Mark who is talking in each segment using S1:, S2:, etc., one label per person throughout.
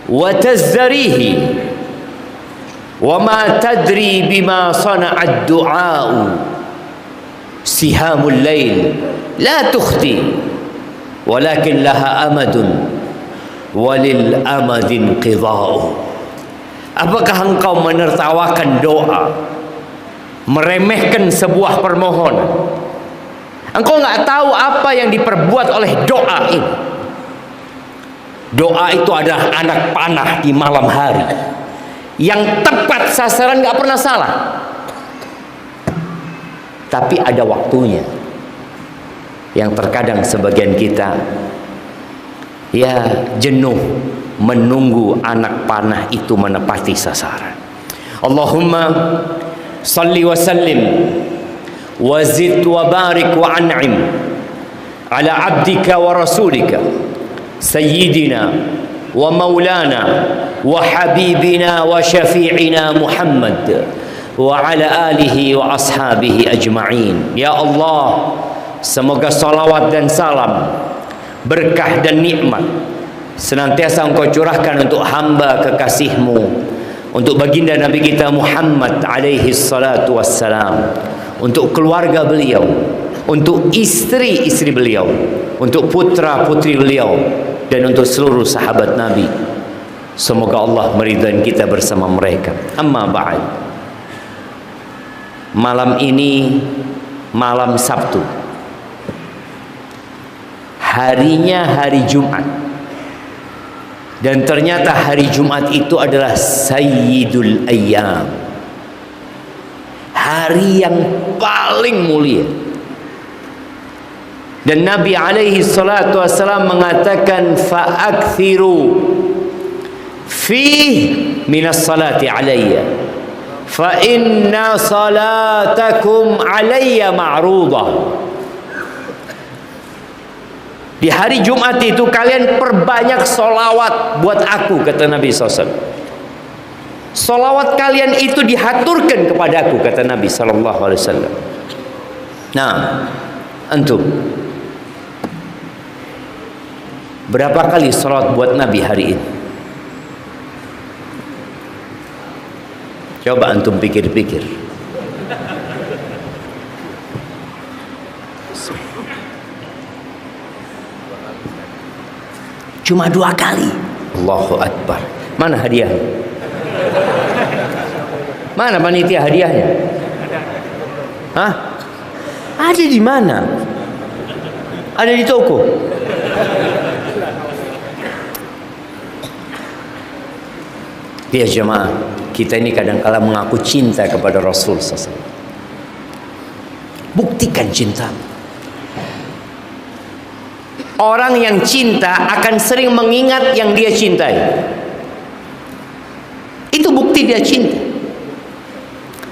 S1: wa tazdarihi wa ma tadri bima sana'ad du'a'u sihamul lail la tukhti walakin laha amadun walil amadin qidha'u. Apakah engkau menertawakan doa, meremehkan sebuah permohonan? Engkau nggak tahu apa yang diperbuat oleh doa ini. Doa itu adalah anak panah di malam hari yang tepat sasaran, nggak pernah salah. Tapi ada waktunya yang terkadang sebagian kita ya jenuh menunggu anak panah itu menepati sasaran. Allahumma salli wa sallim wa zid wa barik wa an'im ala abdika wa rasulika sayyidina wa maulana wa habibina wa syafi'ina Muhammad wa ala alihi wa ashabihi ajma'in. Ya Allah, semoga salawat dan salam, berkah dan nikmat senantiasa engkau curahkan untuk hamba kekasihmu, untuk baginda Nabi kita Muhammad alaihi salatu wassalam, untuk keluarga beliau, untuk istri-istri beliau, untuk putra-putri beliau, dan untuk seluruh sahabat Nabi. Semoga Allah meridai kita bersama mereka. Amma ba'd. Malam ini malam Sabtu, harinya hari Jumat, dan ternyata hari Jumat itu adalah Sayyidul Ayyam, hari yang paling mulia. Dan Nabi alaihi salatu wassalam mengatakan fa'akthiru fih minas salati alayya fa inna salatakum alayya ma'rudah. Di hari Jumat itu kalian perbanyak solawat buat aku, kata Nabi SAW. Solawat kalian itu dihaturkan kepada aku, kata Nabi SAW. Nah, antum berapa kali solawat buat Nabi hari ini? Coba antum pikir-pikir. Cuma 2 kali. Allahu Akbar. Mana hadiah? Mana panitia hadiahnya? Hah? Ada di mana? Ada di toko. Ya jemaah, kita ini kadang-kala mengaku cinta kepada Rasul SAW. Buktikan cinta. Orang yang cinta akan sering mengingat yang dia cintai. Itu bukti dia cinta.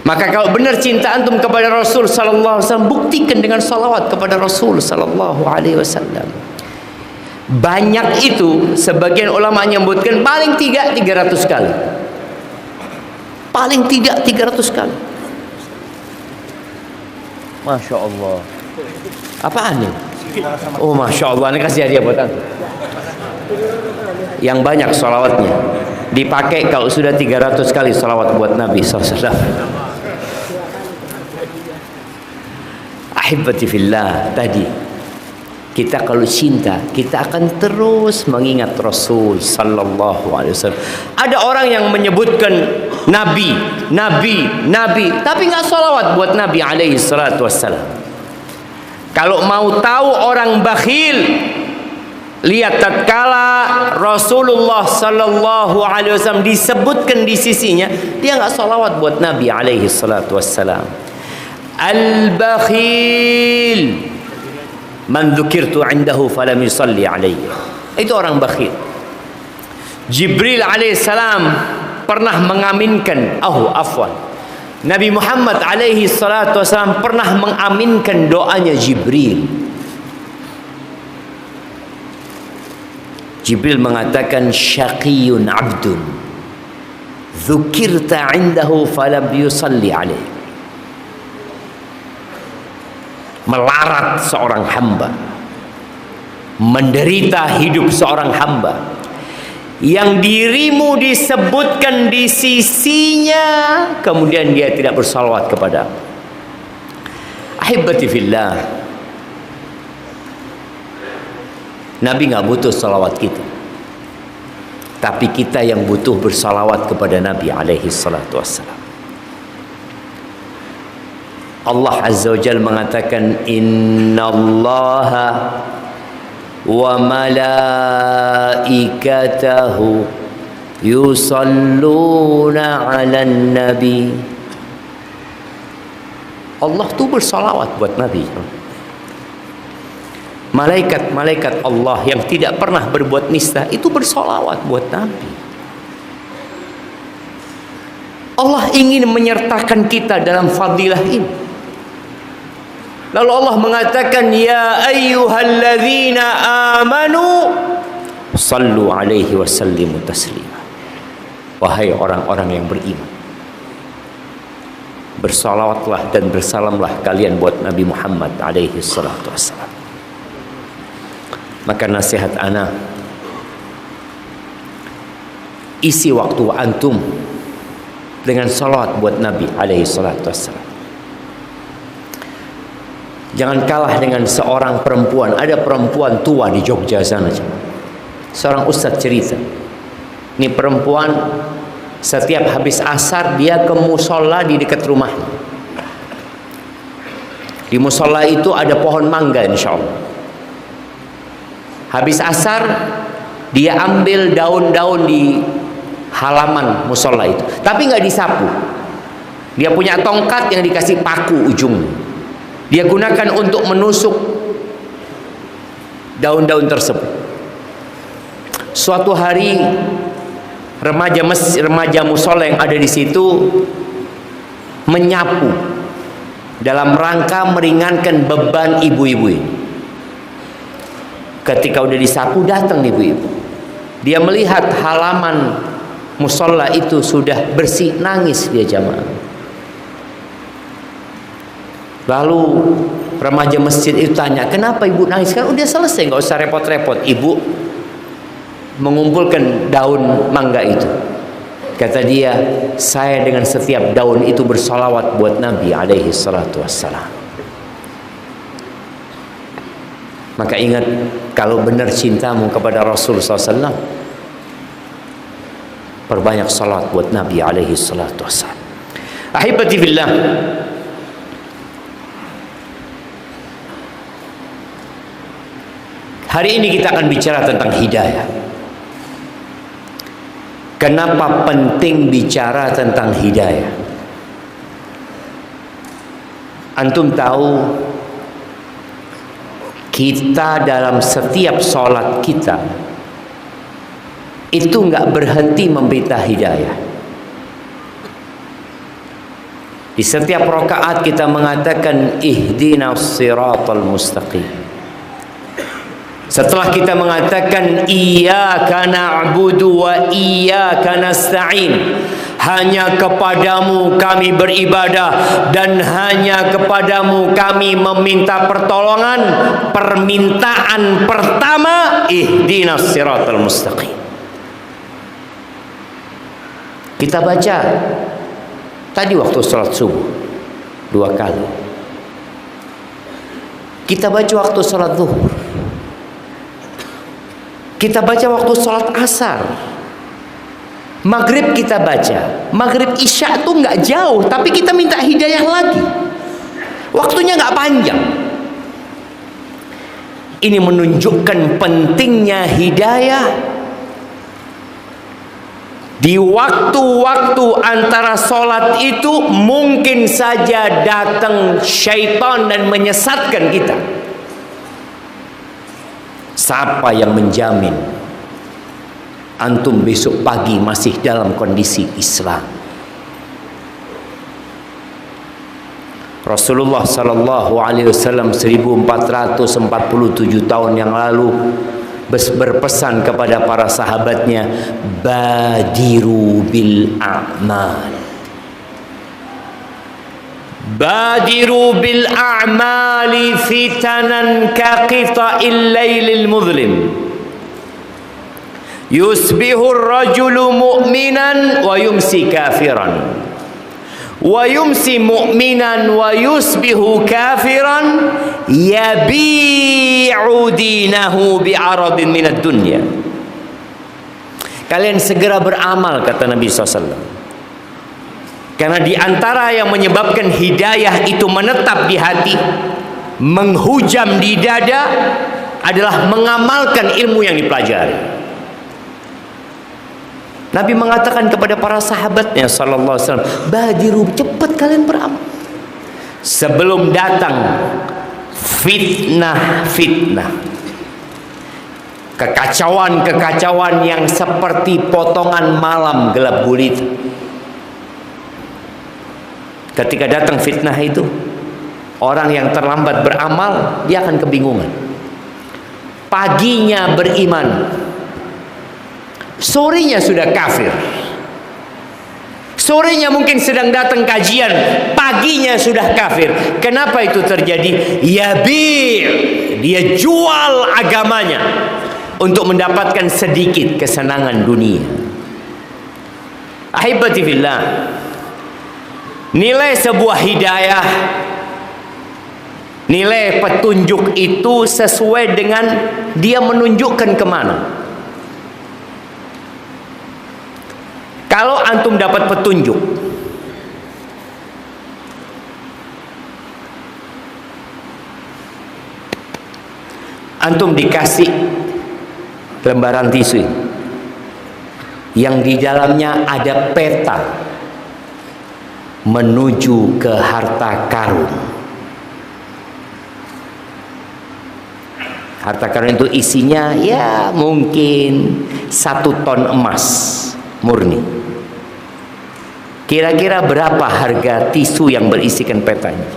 S1: Maka kalau benar cinta antum kepada Rasul sallallahu alaihi wasallam, buktikan dengan salawat kepada Rasul sallallahu alaihi wasallam. Banyak itu, sebagian ulama menyebutkan paling tidak 300 kali. Paling tidak 300 kali. Masya Allah. Apaan nih? Oh Masya Allah, ini kasih hadiah buat antum. Yang banyak salawatnya dipakai kalau sudah 300 kali salawat buat Nabi SAW. Ahibati fillah, tadi kita kalau cinta, kita akan terus mengingat Rasul sallallahu alaihi wasallam. Ada orang yang menyebutkan Nabi, tapi nggak salawat buat Nabi alaihi salatu wassalam. Kalau mau tahu orang bakhil, lihat tatkala Rasulullah sallallahu alaihi wasallam disebutkan di sisinya, dia nggak salawat buat Nabi alaihi salatu wassalam. Al-bakhil man dzukirtu 'indahu falam yusalli alayya. Itu orang bakhil. Jibril alaihissalam pernah mengaminkan, Nabi Muhammad alaihi salatu wasallam pernah mengaminkan doanya Jibril. Jibril mengatakan syaqiyun 'abdun dzukirta 'indahu falam yusalli alayya. Melarat seorang hamba, menderita hidup seorang hamba yang dirimu disebutkan di sisinya, kemudian dia tidak bersalawat kepada. Ahibati fillah, Nabi nggak butuh salawat kita, tapi kita yang butuh bersalawat kepada Nabi alaihi salatu wassalam. Allah Azza wa Jalla mengatakan, innallaha wa malaikatahu yusalluna 'alan nabi. Allah tuh bersalawat buat Nabi. Malaikat-malaikat Allah yang tidak pernah berbuat nista itu bersalawat buat Nabi. Allah ingin menyertakan kita dalam fadilah ini. Lalu Allah mengatakan, ya ayyuhalladzina amanu sallu alaihi wa sallimu taslima. Wahai orang-orang yang beriman, bersalawatlah dan bersalamlah kalian buat Nabi Muhammad alaihi salatu wassalam. Maka nasihat ana, isi waktu antum dengan salawat buat Nabi alaihi salatu wassalam. Jangan kalah dengan seorang perempuan. Ada perempuan tua di Jogja sana, seorang ustadz cerita, ini perempuan setiap habis asar dia ke musola di dekat rumahnya. Di musola itu ada pohon mangga, insya Allah. Habis asar dia ambil daun-daun di halaman musola itu, tapi nggak disapu. Dia punya tongkat yang dikasih paku ujung. Dia gunakan untuk menusuk daun-daun tersebut. Suatu hari remaja musola yang ada di situ menyapu dalam rangka meringankan beban ibu-ibu ini. Ketika udah disapu, datang ibu-ibu. Dia melihat halaman musola itu sudah bersih, nangis dia jamaah. Lalu remaja masjid itu tanya, kenapa ibu nangis? Kan udah selesai, nggak usah repot-repot. Ibu mengumpulkan daun mangga itu. Kata dia, saya dengan setiap daun itu bersalawat buat Nabi alaihi salatu wassalam. Maka ingat, kalau benar cintamu kepada Rasul SAW, perbanyak salawat buat Nabi alaihi salatu wassalam. Ahibati fillah, hari ini kita akan bicara tentang hidayah. Kenapa penting bicara tentang hidayah? Antum tahu, kita dalam setiap sholat kita itu nggak berhenti memberita hidayah. Di setiap rakaat kita mengatakan ihdinas siratal mustaqim. Setelah kita mengatakan iyyaka na'budu wa iyyaka nasta'in, hanya kepadamu kami beribadah dan hanya kepadamu kami meminta pertolongan, permintaan pertama ihdinas siratal mustaqim. Kita baca tadi waktu salat subuh 2 kali. Kita baca waktu salat zuhur. Kita baca waktu sholat asar. Maghrib kita baca. Maghrib isya tuh nggak jauh, tapi kita minta hidayah lagi. Waktunya nggak panjang. Ini menunjukkan pentingnya hidayah. Di waktu-waktu antara sholat itu mungkin saja datang syaitan dan menyesatkan kita. Siapa yang menjamin antum besok pagi masih dalam kondisi Islam? Rasulullah sallallahu alaihi wasallam 1447 tahun yang lalu berpesan kepada para sahabatnya, badiru bil a'mal. Badiru bil a'mali fitanan ka qita'il lailil muzlim. Yusbihur rajulu mu'minan wa yumsi kafiran, wa yumsi mu'minan wa yusbihu kafiran, yabi'u dinahu bi'aradin minad dunya. Kalian segera beramal, kata Nabi SAW. Karena di antara yang menyebabkan hidayah itu menetap di hati, menghujam di dada, adalah mengamalkan ilmu yang dipelajari. Nabi mengatakan kepada para sahabatnya sallallahu alaihi wasallam, badiru, cepat kalian beramal sebelum datang fitnah-fitnah, kekacauan-kekacauan yang seperti potongan malam gelap gulita. Ketika datang fitnah itu, orang yang terlambat beramal, dia akan kebingungan. Paginya beriman, sorenya sudah kafir. Sorenya mungkin sedang datang kajian, paginya sudah kafir. Kenapa itu terjadi? Dia jual agamanya untuk mendapatkan sedikit kesenangan dunia. Ahibati fillah, nilai sebuah hidayah, nilai petunjuk itu sesuai dengan dia menunjukkan kemana. Kalau antum dapat petunjuk, antum dikasih lembaran tisu yang di dalamnya ada peta menuju ke harta karun. Harta karun itu isinya ya mungkin 1 ton emas murni. Kira-kira berapa harga tisu yang berisikan petanya?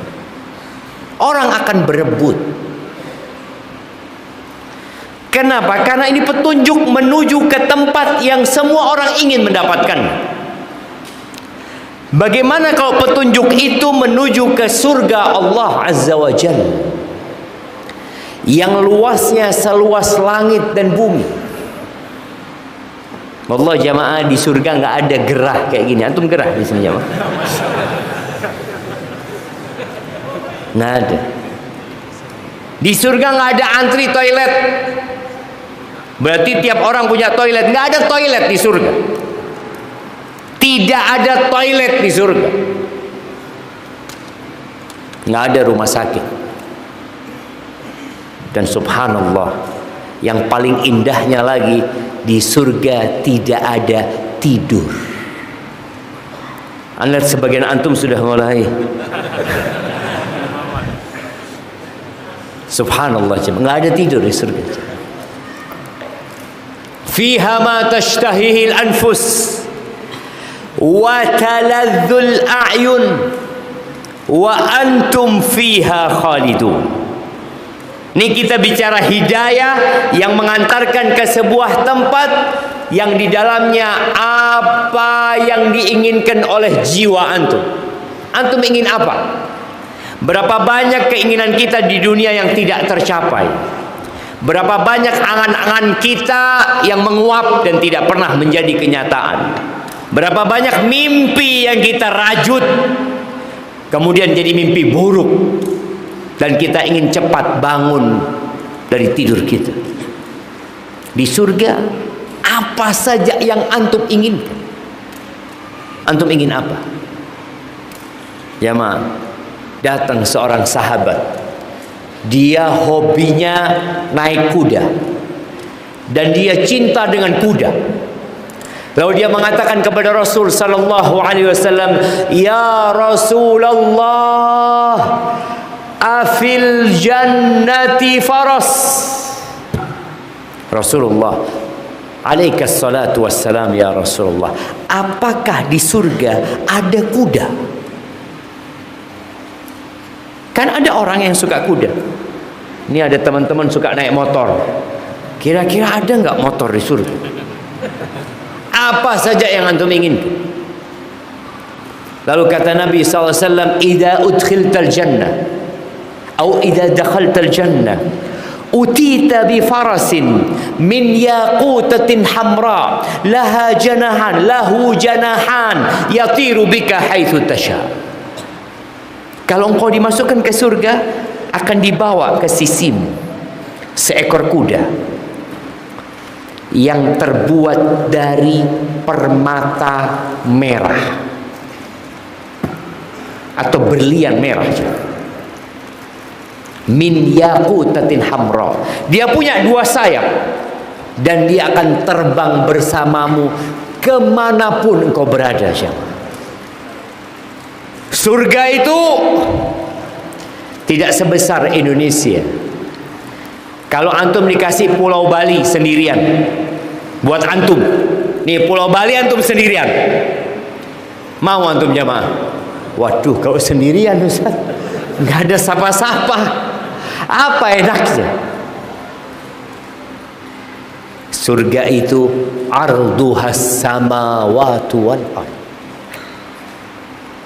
S1: Orang akan berebut. Kenapa? Karena ini petunjuk menuju ke tempat yang semua orang ingin mendapatkan. Bagaimana kalau petunjuk itu menuju ke surga Allah Azza wa Jalla, yang luasnya seluas langit dan bumi? Allah jamaah, di surga nggak ada gerah kayak gini. Antum gerah di sini jamaah? Nggak ada. Di surga nggak ada antri toilet. Berarti tiap orang punya toilet. Nggak ada toilet di surga. Tidak ada toilet di surga. Nggak ada rumah sakit. Dan subhanallah, yang paling indahnya lagi, di surga tidak ada tidur. Anda sebagian antum sudah mulai. Subhanallah, nggak ada tidur di surga. Fiha ma tashtahihil anfus wa taladzul a'yun wa antum fiha khalidun. Ini kita bicara hidayah yang mengantarkan ke sebuah tempat yang di dalamnya apa yang diinginkan oleh jiwa antum. Antum ingin apa? Berapa banyak keinginan kita di dunia yang tidak tercapai? Berapa banyak angan-angan kita yang menguap dan tidak pernah menjadi kenyataan? Berapa banyak mimpi yang kita rajut kemudian jadi mimpi buruk, dan kita ingin cepat bangun dari tidur kita. Di surga apa saja yang antum inginkan. Antum ingin apa? Ya ma, datang seorang sahabat, dia hobinya naik kuda dan dia cinta dengan kuda. Lalu dia mengatakan kepada Rasul sallallahu alaihi wasallam, "Ya Rasulullah, afil jannati faras." Rasulullah, alaikas salatu wassalam, ya Rasulullah, apakah di surga ada kuda? Kan ada orang yang suka kuda. Ini ada teman-teman suka naik motor. Kira-kira ada nggak motor di surga? Apa saja yang antum ingin. Lalu kata Nabi SAW, "Idza udkhiltal jannah atau idza dakhaltal jannah utita bi farasin min yaqutatin hamra lahu janahan yatiru bika haitsu tasha. Kalau engkau dimasukkan ke surga, akan dibawa ke sisimu seekor kuda yang terbuat dari permata merah atau berlian merah, min yaqutatin hamra. Dia punya 2 sayap dan dia akan terbang bersamamu kemanapun engkau berada. Surga itu tidak sebesar Indonesia. Kalau antum dikasih Pulau Bali sendirian, buat antum, nih Pulau Bali antum sendirian, mau antum jamaah? Waduh, kalau sendirian Ustaz, nggak ada sapa-sapa, apa enaknya? Surga itu arduhas samawati wal ardh,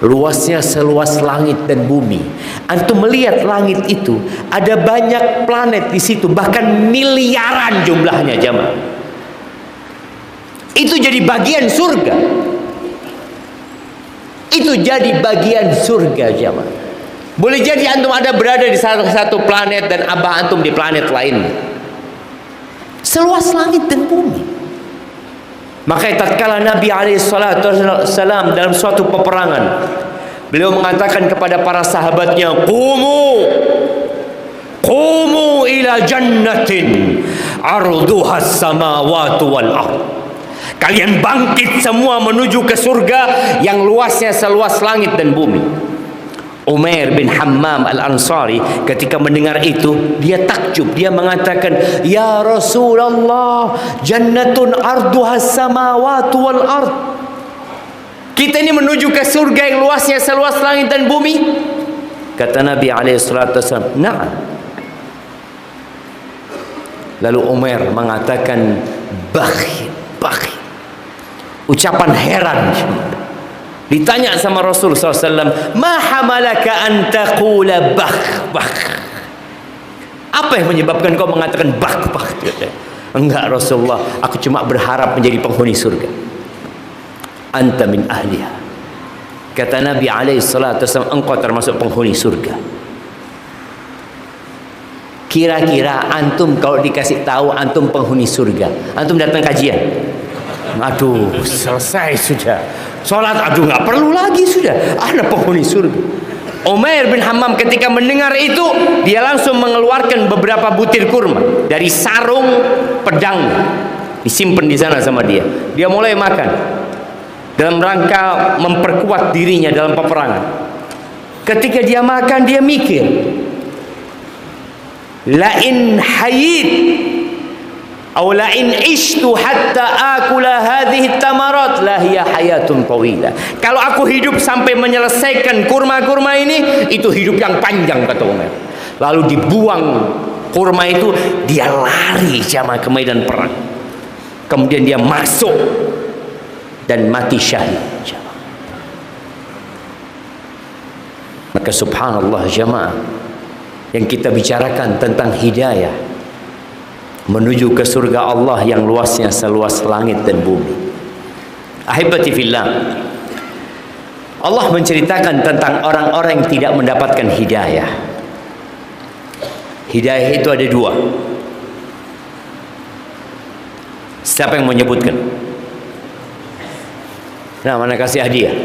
S1: luasnya seluas langit dan bumi. Antum melihat langit itu, ada banyak planet di situ, bahkan miliaran jumlahnya jamaah. Itu jadi bagian surga. Itu jadi bagian surga jamaah. Boleh jadi antum ada berada di satu planet dan abah antum di planet lainnya. Seluas langit dan bumi. Makanya tatkala Nabi SAW dalam suatu peperangan, beliau mengatakan kepada para sahabatnya, Qumu ila jannatin arduhas samawati wal ardh. Kalian bangkit semua menuju ke surga yang luasnya seluas langit dan bumi. Umair bin Hammam al-Ansari ketika mendengar itu, dia takjub, dia mengatakan, ya Rasulullah, jannatun arduhas samawati wal ardh. Kita ini menuju ke surga yang luasnya seluas langit dan bumi. Kata Nabi SAW, na'am. Lalu Umar mengatakan, bakhi. Ucapan heran. Ditanya sama Rasul SAW, ma hamalaka an taqula bakh. Apa yang menyebabkan kau mengatakan bakh? Enggak Rasulullah, aku cuma berharap menjadi penghuni surga. Anta min ahliha. Kata Nabi SAW, engkau termasuk penghuni surga. Kira-kira antum kalau dikasih tahu antum penghuni surga, antum datang kajian? Aduh, selesai sudah. Sholat, aduh nggak perlu lagi sudah. Ada penghuni surga. Umair bin Hammam ketika mendengar itu, dia langsung mengeluarkan beberapa butir kurma dari sarung pedang, disimpan di sana sama dia. Dia mulai makan dalam rangka memperkuat dirinya dalam peperangan. Ketika dia makan, dia mikir, lain hayit aw lain ishtu hatta akula hadhihi tamarat la hiya hayatun tawilah. Kalau aku hidup sampai menyelesaikan kurma-kurma ini, itu hidup yang panjang, kata Umar. Lalu dibuang kurma itu, dia lari jamaah ke medan perang. Kemudian dia masuk dan mati syahid jamaah. Maka subhanallah jamaah, yang kita bicarakan tentang hidayah menuju ke surga Allah yang luasnya seluas langit dan bumi. Ahibati fillah, Allah menceritakan tentang orang-orang yang tidak mendapatkan hidayah. Hidayah itu ada 2. Siapa yang menyebutkan? Nah, mana kasih hadiah?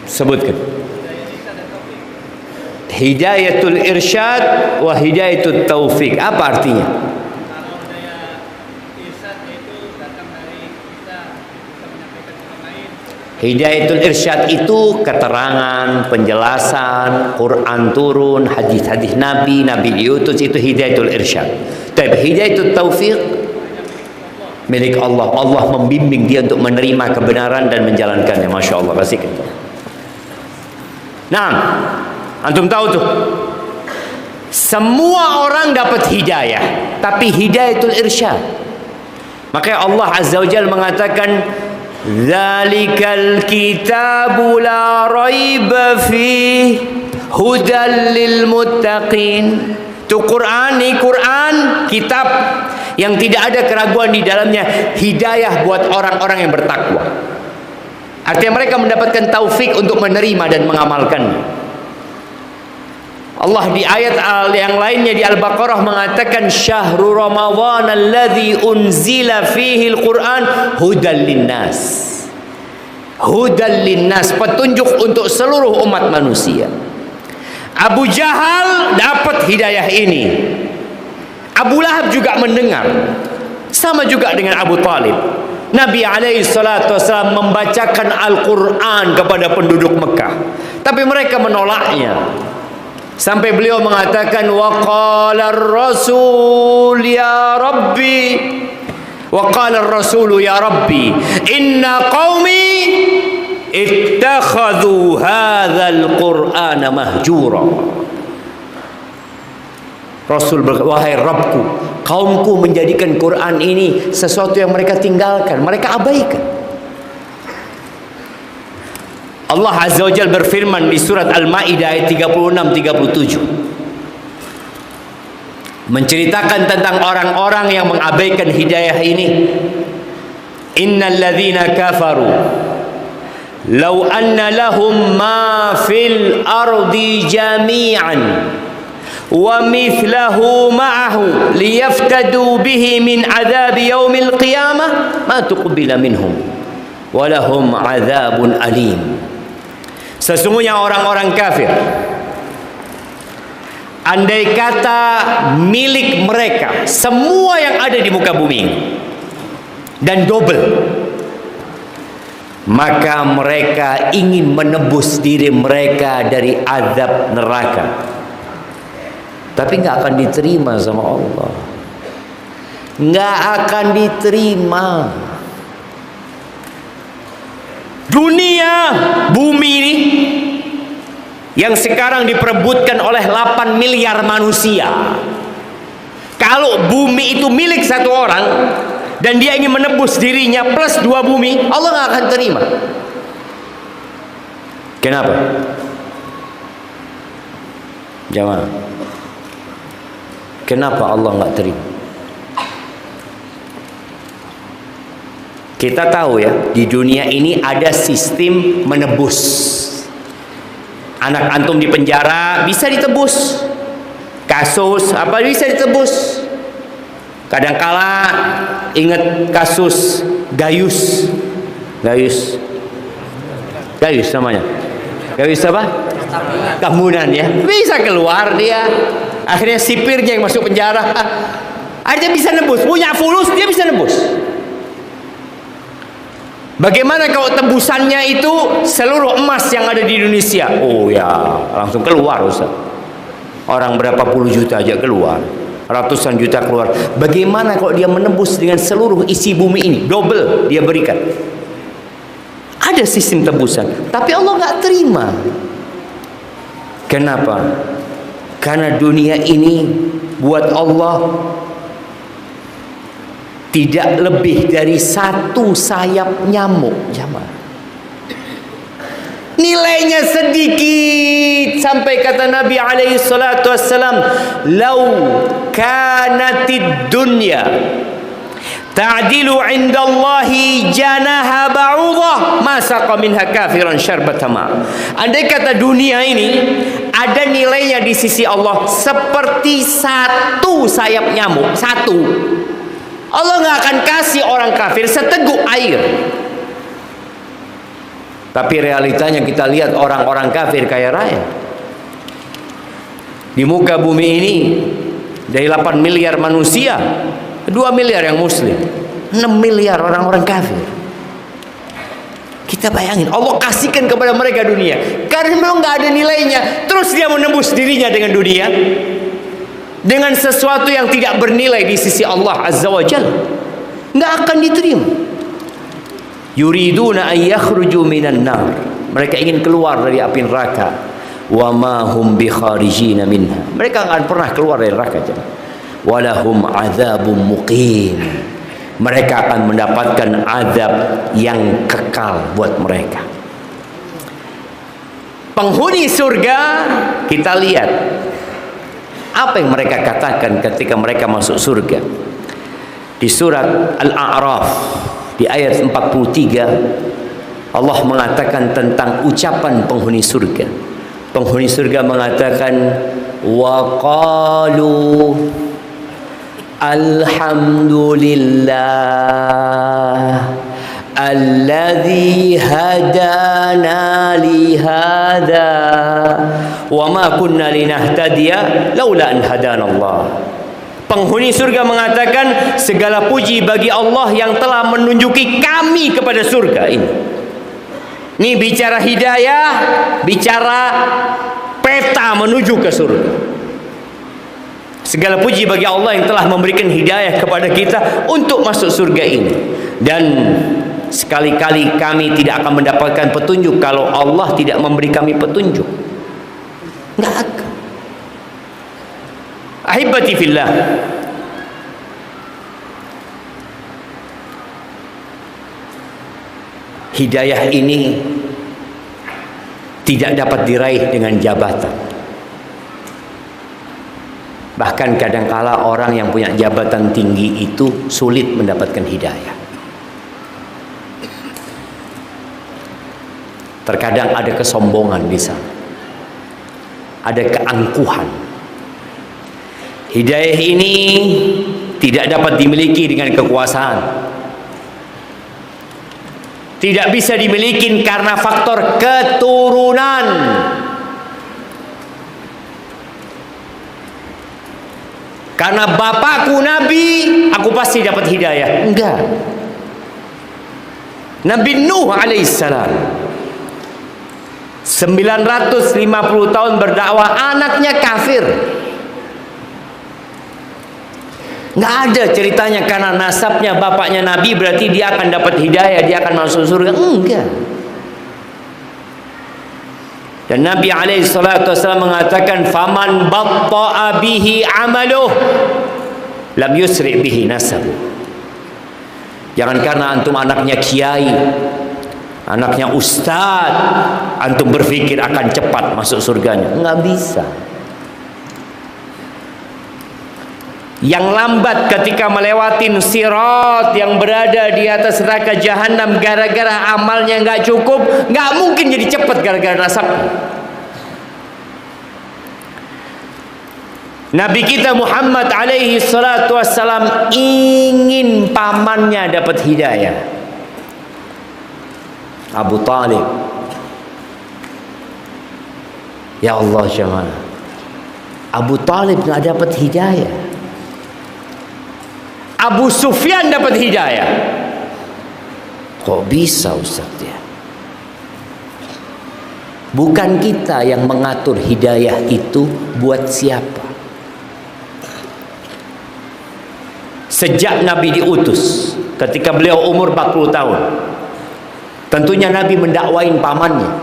S1: Sebutkan. Hidayatul irsyad wa hidayatul taufik. Apa artinya?
S2: Kalau hidayah irsyad itu datang dari kita menyampaikan ke orang lain.
S1: Hidayatul irsyad itu keterangan, penjelasan, Quran turun, hadis-hadis Nabi diutus, itu hidayatul irsyad. Tapi hidayatul taufik milik Allah. Allah membimbing dia untuk menerima kebenaran dan menjalankannya. Masya Allah, pasti kita. Nah, antum tahu tuh, semua orang dapat hidayah, tapi hidayatul irsyad. Makanya Allah Azza wa Jalla mengatakan, "Dzalikal kitabu la raiba fihi hudal lil muttaqin." Itu Quran, nih Quran, kitab yang tidak ada keraguan di dalamnya, hidayah buat orang-orang yang bertakwa. Artinya mereka mendapatkan taufik untuk menerima dan mengamalkannya. Allah di ayat yang lainnya di Al-Baqarah mengatakan syahrul ramadhan alladzi unzila fihi al-Quran hudal linnas. Hudal linnas, petunjuk untuk seluruh umat manusia. Abu Jahal dapat hidayah ini. Abu Lahab juga mendengar. Sama juga dengan Abu Talib. Nabi SAW membacakan Al-Quran kepada penduduk Mekah, tapi mereka menolaknya. Sampai beliau mengatakan, wa qala ar-rasul ya rabbi, wa qala ar-rasul ya rabbi inna qaumi ittakhadhu hadzal qur'ana mahjura. Rasul berkata, wahai Rabbku, kaumku menjadikan Quran ini sesuatu yang mereka tinggalkan, mereka abaikan. Allah Azza wa Jalla berfirman di surat Al-Maidah ayat 36-37, menceritakan tentang orang-orang yang mengabaikan hidayah ini. Innal ladzina kafaru law anna lahum ma fil ardi jami'an wa mithlahu ma'ahu liyaftadu bihi min adzabi yaumil qiyamah ma tuqbila minhum wa lahum adzabun alim. Sesungguhnya orang-orang kafir, andai kata milik mereka semua yang ada di muka bumi dan double, maka mereka ingin menebus diri mereka dari azab neraka, tapi nggak akan diterima sama Allah. Nggak akan diterima. Dunia, bumi ini yang sekarang diperebutkan oleh 8 miliar manusia. Kalau bumi itu milik satu orang dan dia ingin menebus dirinya plus 2 bumi, Allah nggak akan terima. Kenapa? Jamaah, kenapa Allah nggak terima? Kita tahu ya, di dunia ini ada sistem menebus. Anak antum di penjara bisa ditebus. Kasus apa bisa ditebus. Kadangkala ingat kasus Gayus. Gayus namanya. Gayus apa? Kambunan ya. Bisa keluar dia. Akhirnya sipirnya yang masuk penjara. Akhirnya bisa nebus. Punya fulus, dia bisa nebus. Bagaimana kalau tebusannya itu seluruh emas yang ada di Indonesia? Oh ya, langsung keluar Ustaz. Orang berapa puluh juta aja keluar, ratusan juta keluar. Bagaimana kalau dia menebus dengan seluruh isi bumi ini? Double dia berikan. Ada sistem tebusan, tapi Allah nggak terima. Kenapa? Karena dunia ini buat Allah tidak lebih dari 1 sayap nyamuk, jamaah. Nilainya sedikit, sampai kata Nabi alaihi salatu wassalam, "Lau kanatid dunya ta'dilu 'inda Allahi janaha ba'udah, ma saqa minha kafiran syarbata ma." Andai kata dunia ini ada nilainya di sisi Allah seperti 1 sayap nyamuk, 1, Allah nggak akan kasih orang kafir seteguk air. Tapi realitanya kita lihat orang-orang kafir kaya raya. Di muka bumi ini dari 8 miliar manusia, 2 miliar yang muslim, 6 miliar orang-orang kafir. Kita bayangin, Allah kasihkan kepada mereka dunia karena memang nggak ada nilainya. Terus dia menembus dirinya dengan dunia, dengan sesuatu yang tidak bernilai di sisi Allah Azza wa Jalla, nggak akan diterima. Yuriduna an yakhruju minan nar, mereka ingin keluar dari api neraka. Wa ma hum bi kharijina minha, mereka nggak akan pernah keluar dari neraka. Walahum adzabun muqim, mereka akan mendapatkan azab yang kekal buat mereka. Penghuni surga, kita lihat Apa yang mereka katakan ketika mereka masuk surga? Di surat Al-A'raf di ayat 43 Allah mengatakan tentang ucapan penghuni surga. Penghuni surga mengatakan, wa qalu alhamdulillah alladzi hadana li hadza wa ma kunna linahtadiya laula an hadanallah. Penghuni surga mengatakan, segala puji bagi Allah yang telah menunjuki kami kepada surga ini. Ini bicara hidayah, bicara peta menuju ke surga. Segala puji bagi Allah yang telah memberikan hidayah kepada kita untuk masuk surga ini. Dan sekali-kali kami tidak akan mendapatkan petunjuk kalau Allah tidak memberi kami petunjuk. Enggak akan. Ahibati fillah, hidayah ini tidak dapat diraih dengan jabatan. Bahkan kadangkala orang yang punya jabatan tinggi itu sulit mendapatkan hidayah. Terkadang ada kesombongan di sana, ada keangkuhan. Hidayah ini tidak dapat dimiliki dengan kekuasaan. Tidak bisa dimiliki karena faktor keturunan. Karena bapakku Nabi, aku pasti dapat hidayah. Enggak. Nabi Nuh alaihissalam 950 tahun berdakwah, anaknya kafir. Nggak ada ceritanya karena nasabnya bapaknya Nabi berarti dia akan dapat hidayah, dia akan masuk surga. Enggak. Dan Nabi SAW mengatakan, faman batta'a bihi amaluh lam yusri bihi nasabu. Jangan karena antum anaknya kiai, anaknya ustaz, antum berpikir akan cepat masuk surganya. Nggak bisa. Yang lambat ketika melewatin sirat yang berada di atas neraka jahanam gara-gara amalnya nggak cukup, nggak mungkin jadi cepat gara-gara nasab. Nabi kita Muhammad alaihi salatu wassalam ingin pamannya dapat hidayah. Abu Talib, ya Allah jemaah, Abu Talib nggak dapat hidayah. Abu Sufyan dapat hidayah. Kok bisa Ustaz ya? Bukan kita yang mengatur hidayah itu buat siapa. Sejak Nabi diutus, ketika beliau umur 40 tahun, tentunya Nabi mendakwain pamannya.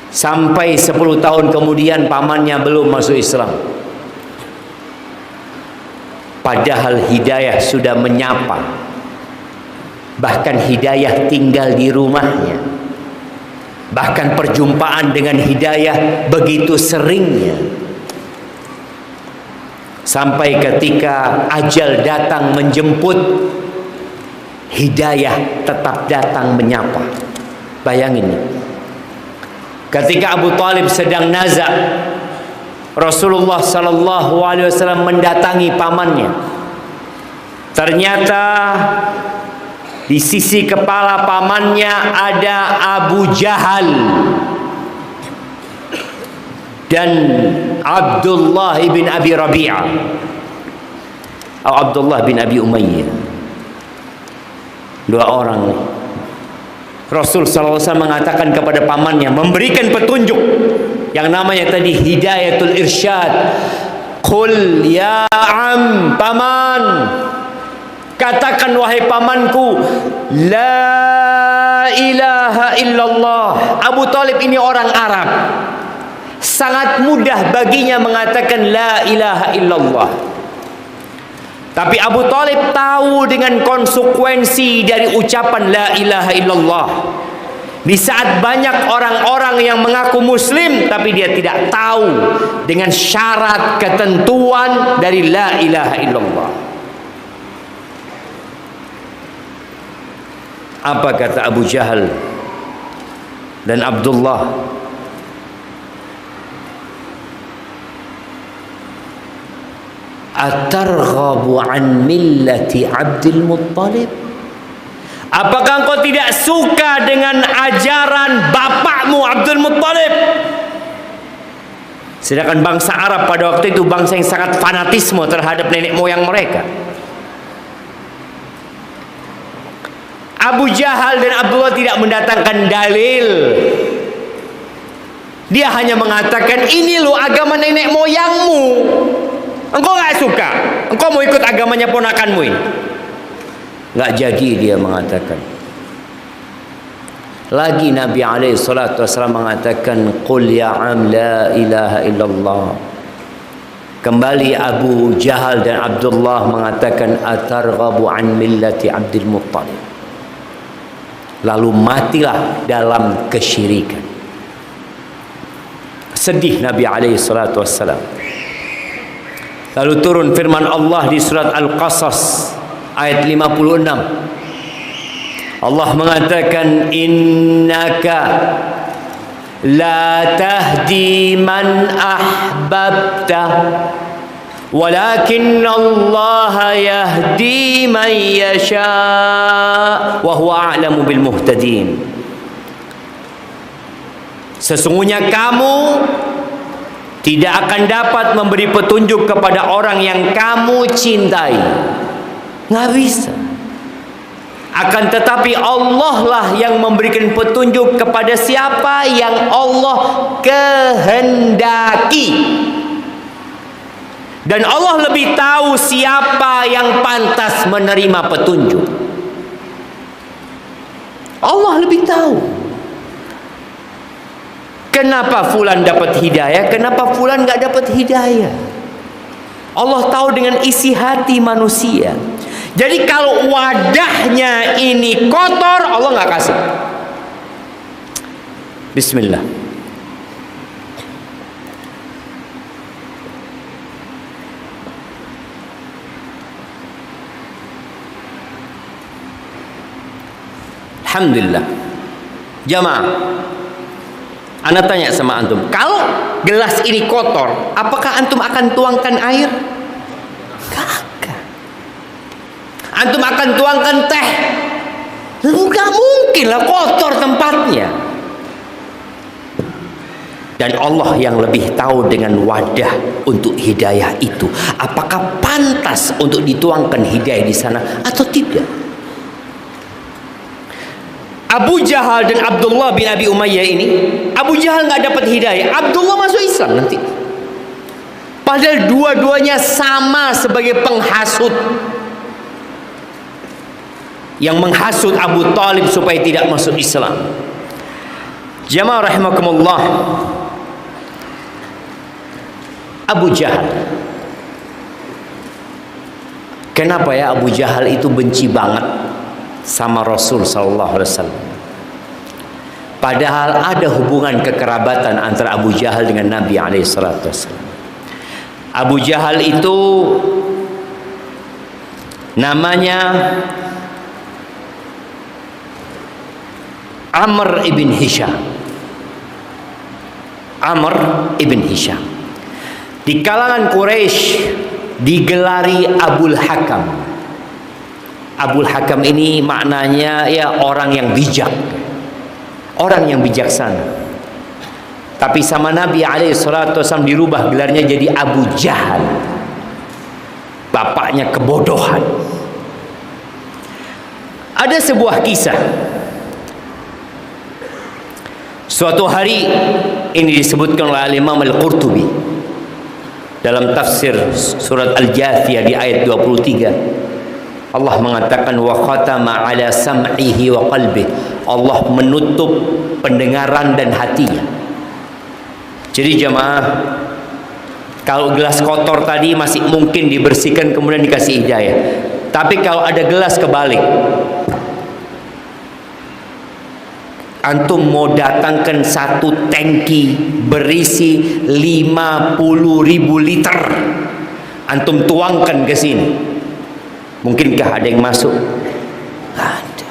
S1: Sampai 10 tahun kemudian pamannya belum masuk Islam. Padahal hidayah sudah menyapa. Bahkan hidayah tinggal di rumahnya. Bahkan perjumpaan dengan hidayah begitu seringnya. Sampai ketika ajal datang menjemput, hidayah tetap datang menyapa. Bayangin nih. Ketika Abu Talib sedang nazak, Rasulullah sallallahu alaihi wasallam mendatangi pamannya. Ternyata di sisi kepala pamannya ada Abu Jahal dan Abdullah bin Abi Rabi'ah atau Abdullah bin Abi Umayyah. Dua orang. Rasul sallallahu alaihi wasallam mengatakan kepada pamannya, memberikan petunjuk yang namanya tadi hidayatul irsyad. Qul ya am, paman, katakan wahai pamanku, la ilaha illallah. Abu Talib ini orang Arab, sangat mudah baginya mengatakan la ilaha illallah. Tapi Abu Talib tahu dengan konsekuensi dari ucapan la ilaha illallah. Di saat banyak orang-orang yang mengaku muslim tapi dia tidak tahu dengan syarat ketentuan dari la ilaha illallah. Apa kata Abu Jahal dan Abdullah? Atarghabu an millati Abdul Muttalib? Apakah engkau tidak suka dengan ajaran bapakmu Abdul Muttalib? Sedangkan bangsa Arab pada waktu itu bangsa yang sangat fanatisme terhadap nenek moyang mereka. Abu Jahal dan Abdullah tidak mendatangkan dalil. Dia hanya mengatakan, ini loh agama nenek moyangmu. Engkau gak suka, engkau mau ikut agamanya ponakanmu ini. Gak jadi dia mengatakan. Lagi Nabi SAW mengatakan, Qul ya am la ilaha illallah. Kembali Abu Jahal dan Abdullah mengatakan, Atarghabu an millati Abdul Muttalib. Lalu matilah dalam kesyirikan. Sedih Nabi SAW. Lalu turun firman Allah di surat Al-Qasas ayat 56. Allah mengatakan, innaka la tahdi man ahbabta walakin Allah yahdi man yasha wa huwa a'lamu bil muhtadin. Sesungguhnya kamu tidak akan dapat memberi petunjuk kepada orang yang kamu cintai. Nggak bisa. Akan tetapi Allah lah yang memberikan petunjuk kepada siapa yang Allah kehendaki. Dan Allah lebih tahu siapa yang pantas menerima petunjuk. Allah lebih tahu. Kenapa fulan dapat hidayah, kenapa fulan nggak dapat hidayah? Allah tahu dengan isi hati manusia. Jadi kalau wadahnya ini kotor, Allah nggak kasih. Bismillah. Alhamdulillah. Jamaah, ana tanya sama antum, kalau gelas ini kotor, apakah antum akan tuangkan air? Kagak. Antum akan tuangkan teh? Enggak mungkin lah, kotor tempatnya. Dan Allah yang lebih tahu dengan wadah untuk hidayah itu, apakah pantas untuk dituangkan hidayah di sana atau tidak? Abu Jahal dan Abdullah bin Abi Umayyah ini, Abu Jahal nggak dapat hidayah, Abdullah masuk Islam nanti. Padahal dua-duanya sama sebagai penghasut, yang menghasut Abu Talib supaya tidak masuk Islam. Jamaah rahimakumullah, Abu Jahal, kenapa ya Abu Jahal itu benci banget sama Rasul sallallahu alaihi wasallam? Padahal ada hubungan kekerabatan antara Abu Jahal dengan Nabi alaihi salatu wasallam. Abu Jahal itu namanya Amr ibn Hisham. Amr ibn Hisham di kalangan Quraisy digelari Abul Hakam. Abul Hakam ini maknanya ya orang yang bijak, orang yang bijaksana. Tapi sama Nabi SAW dirubah gelarnya jadi Abu Jahal, bapaknya kebodohan. Ada sebuah kisah. Suatu hari, ini disebutkan oleh Imam Al-Qurtubi dalam tafsir surat Al-Jathiyah di ayat 23. Allah mengatakan wa khatama ala sam'ihi wa qalbihi. Allah menutup pendengaran dan hatinya. Jadi jemaah, kalau gelas kotor tadi masih mungkin dibersihkan kemudian dikasih hidayah. Tapi kalau ada gelas kebalik, Antum mau datangkan satu tangki berisi 50.000 liter, antum tuangkan ke sini, mungkinkah ada yang masuk? Ada.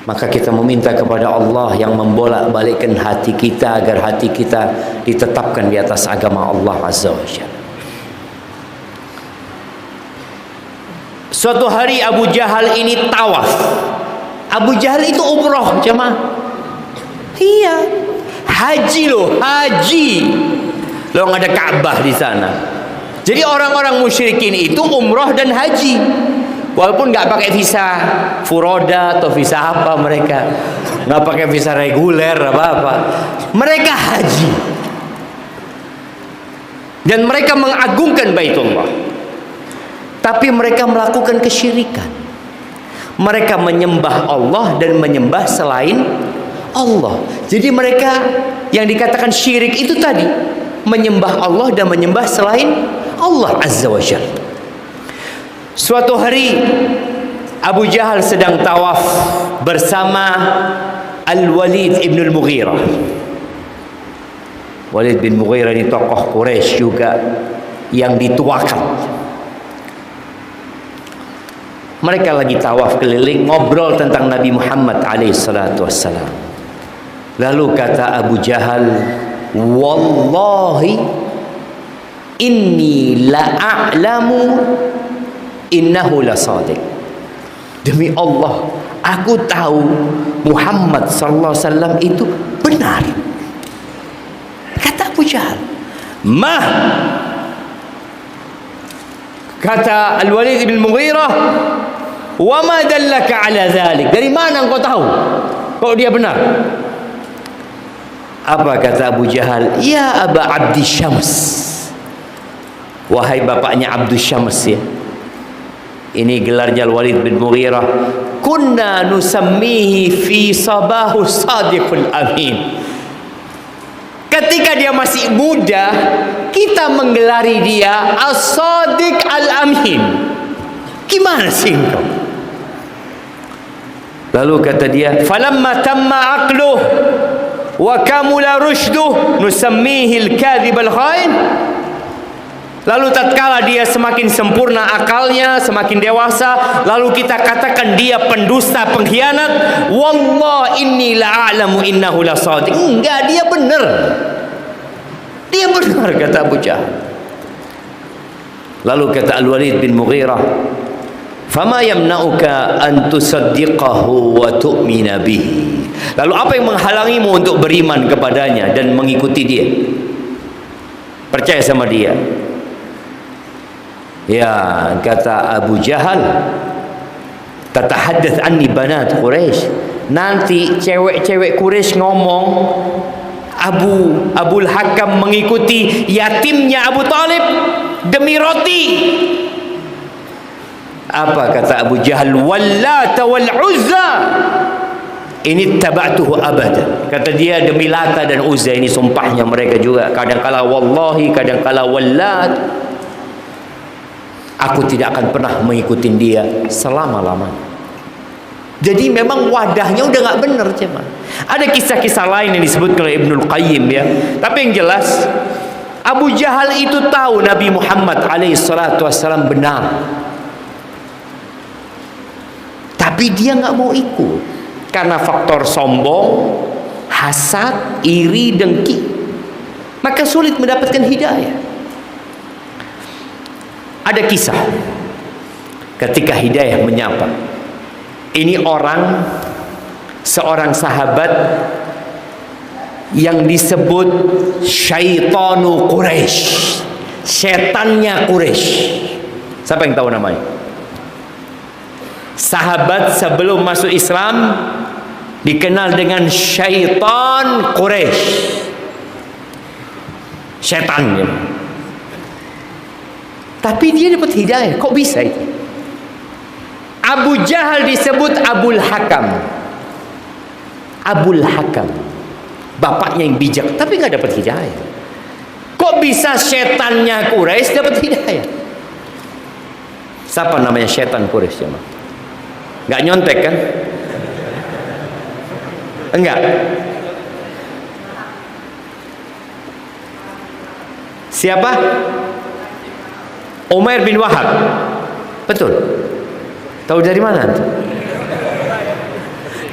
S1: Maka kita meminta kepada Allah yang membolak-balikkan hati kita agar hati kita ditetapkan di atas agama Allah Azza wa Jalla. Suatu hari Abu Jahal ini tawaf. Abu Jahal itu umroh, jemaah. Iya, haji loh, haji. Loh, ada Ka'bah di sana. Jadi orang-orang musyrikin itu umroh dan haji. Walaupun nggak pakai visa furoda atau visa apa, mereka nggak pakai visa reguler apa-apa, mereka haji. Dan mereka mengagungkan Baitullah. Tapi mereka melakukan kesyirikan. Mereka menyembah Allah dan menyembah selain Allah. Jadi mereka yang dikatakan syirik itu tadi, menyembah Allah dan menyembah selain Allah Azza wa Jalla. Suatu hari Abu Jahal sedang tawaf bersama Al-Walid ibn al-Mughirah. Walid bin Mughirah ini tokoh Quraisy juga yang dituakan. Mereka lagi tawaf keliling, ngobrol tentang Nabi Muhammad alaihissalatu wassalam. Lalu kata Abu Jahal, wallahi inni la'a'lamu innahu lasadiq. Demi Allah, aku tahu Muhammad sallallahu alaihi wasallam itu benar. Kata Abu Jahal. Mah, kata Al-Walid bin Mughirah, wa ma dallaka ala dhalik? Dari mana engkau tahu kalau dia benar? Apa kata Abu Jahal? Ya Aba Abdi Syams, wahai bapaknya Abdus Syams ya. Ini gelarnya Al-Walid bin Mughirah. Kunna nusammihi fi sabahu sadiqul amin. Ketika dia masih muda, kita menggelari dia As-Sadiq Al-Amin. Gimana sih engkau? Lalu kata dia, falamma tamma aqluh wa kamula rushduh nusammihi al-kadhib al-khain. Lalu tatkala dia semakin sempurna akalnya, semakin dewasa, lalu kita katakan dia pendusta, pengkhianat. Wallah inni la'alamu innahu lasadiq. Enggak, dia benar. Dia benar, kata Abu Jahal. Lalu kata Al-Walid bin Mughirah, fama yamna'uka an tusaddiqahu wa tu'mina bihi. Lalu apa yang menghalangimu untuk beriman kepadanya dan mengikuti dia, percaya sama dia? Ya, kata Abu Jahal, tatahaddath anni banat Quraisy. Nanti cewek-cewek Quraisy ngomong Abul Hakam mengikuti yatimnya Abu Talib demi roti. Apa kata Abu Jahal? Wallata wal Uzza ini taba'tuhu abada. Kata dia, demi Lata dan Uzza, ini sumpahnya mereka juga. Kadangkala wallahi, kadangkala wallat, aku tidak akan pernah mengikuti dia selama-lamanya. Jadi memang wadahnya udah nggak benar, cuman. Ada kisah-kisah lain yang disebut oleh Ibnul Qayyim ya. Tapi yang jelas Abu Jahal itu tahu Nabi Muhammad alaihissalatu wassalam benar. Tapi dia nggak mau ikut karena faktor sombong, hasad, iri, dengki. Maka sulit mendapatkan hidayah. Ada kisah ketika hidayah menyapa. Ini orang, seorang sahabat yang disebut Syaitanu Quraisy, setannya Quraisy. Siapa yang tahu namanya? Sahabat sebelum masuk Islam dikenal dengan Syaitan Quraisy, setan ya. Tapi dia dapat hidayah. Kok bisa itu? Abu Jahal disebut Abul Hakam. Abul Hakam, bapaknya yang bijak, tapi nggak dapat hidayah. Kok bisa setannya Quraisy dapat hidayah? Siapa namanya setan Quraisy? Nggak nyontek kan? Enggak. Siapa? Umair bin Wahab. Betul. Tahu dari mana?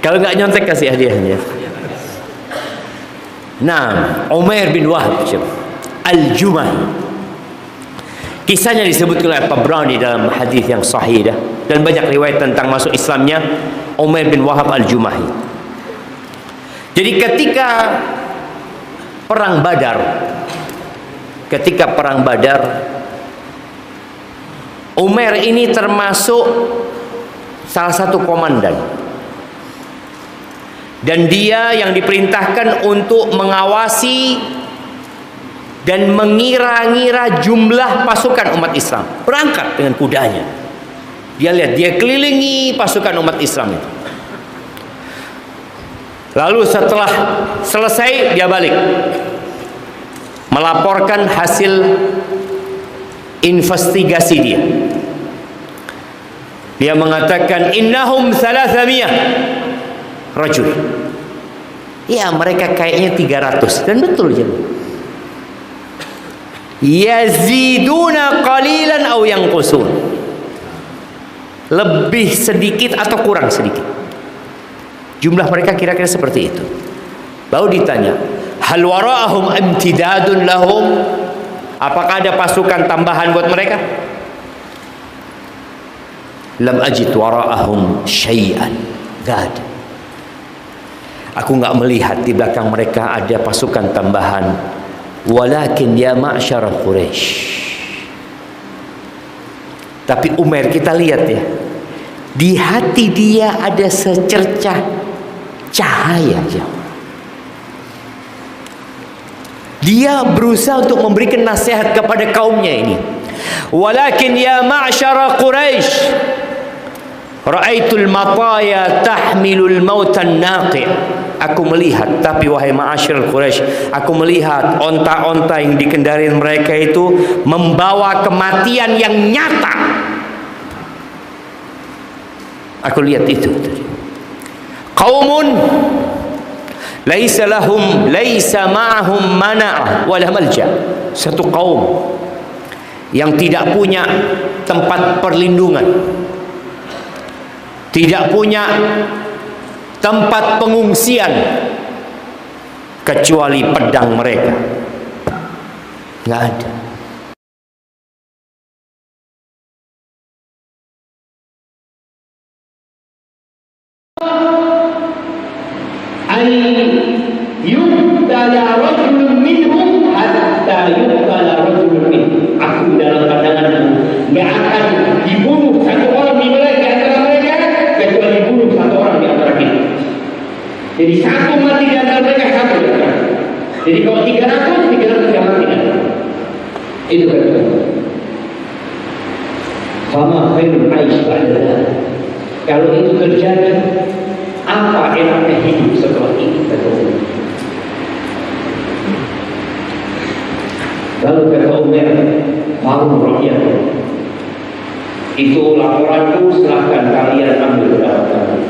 S1: Kalau nggak nyontek kasih hadiahnya. Nah, Umair bin Wahab Al-Jumahi. Kisahnya disebutkan oleh Tabrani dalam hadis yang sahih dan banyak riwayat tentang masuk Islamnya Umair bin Wahab Al-Jumahi. Jadi ketika perang Badar, Umair ini termasuk salah satu komandan. Dan dia yang diperintahkan untuk mengawasi dan mengira-ngira jumlah pasukan umat Islam. Berangkat dengan kudanya. Dia lihat, dia kelilingi pasukan umat Islam itu. Lalu setelah selesai dia balik, melaporkan hasil investigasi dia. Dia mengatakan innahum 300 rajul. Ya, mereka kayaknya 300 dan betul je. Yaziduna qalilan aw yanqusun. Lebih sedikit atau kurang sedikit. Jumlah mereka kira-kira seperti itu. Lalu ditanya, hal wara'ahum imtidadun lahum? Apakah ada pasukan tambahan buat mereka? Lam ajid wara'ahum syai'an. Gak ada. Aku nggak melihat di belakang mereka ada pasukan tambahan. Walakin ya ma'syar Quraisy. Tapi Umair, kita lihat ya, di hati dia ada secercah cahaya. Dia berusaha untuk memberikan nasihat kepada kaumnya ini. Walakin ya ma'syar Quraisy, ra'aitul mataya tahmilul mautan naqi'. Aku melihat, tapi wahai ma'asyir Quraisy, aku melihat onta-onta yang dikendari mereka itu membawa kematian yang nyata. Aku lihat itu. Qaumun laisa ma'ahum mana'ah wala malja. Satu kaum yang tidak punya tempat perlindungan, tidak punya tempat pengungsian kecuali pedang mereka. Nggak ada.
S3: Yuqtala rajulun minhum hatta yuqtala rajulun minhum. Aku dalam pandanganku nggak akan dibunuh satu orang di antara mereka kecuali dibunuh satu orang di antara kita. Jadi satu mati di antara mereka, satu di antara. Jadi kalau 300 yang mati. Itu kata. Fama khairul aish ba'da. Kalau itu terjadi, apa enaknya hidup setelah ini? Lalu kata Umar, mahu rakyat. Itu laporanku, silahkan kalian ambil pendapat.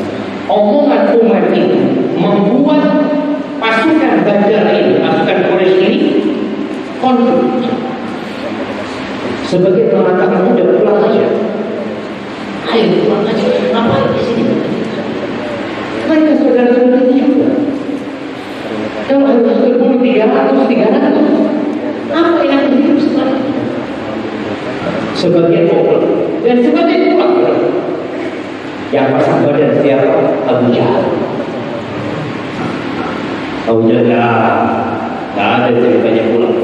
S3: Omongan Umar itu membuat pasukan Badar ini, pasukan Quraisy ini konflik. Sebagai mengatakan udah pulang aja. Ayo pulang aja. Ngapain di sini? Mereka saudara-saudara juga. Kalau harus terbunuh 300, apa yang hidup setelah itu? Sebagian pulang dan sebagian pulang. Yang pasang badan siapa? Abu Jahal. Abu Jahal nggak ada ceritanya pulang.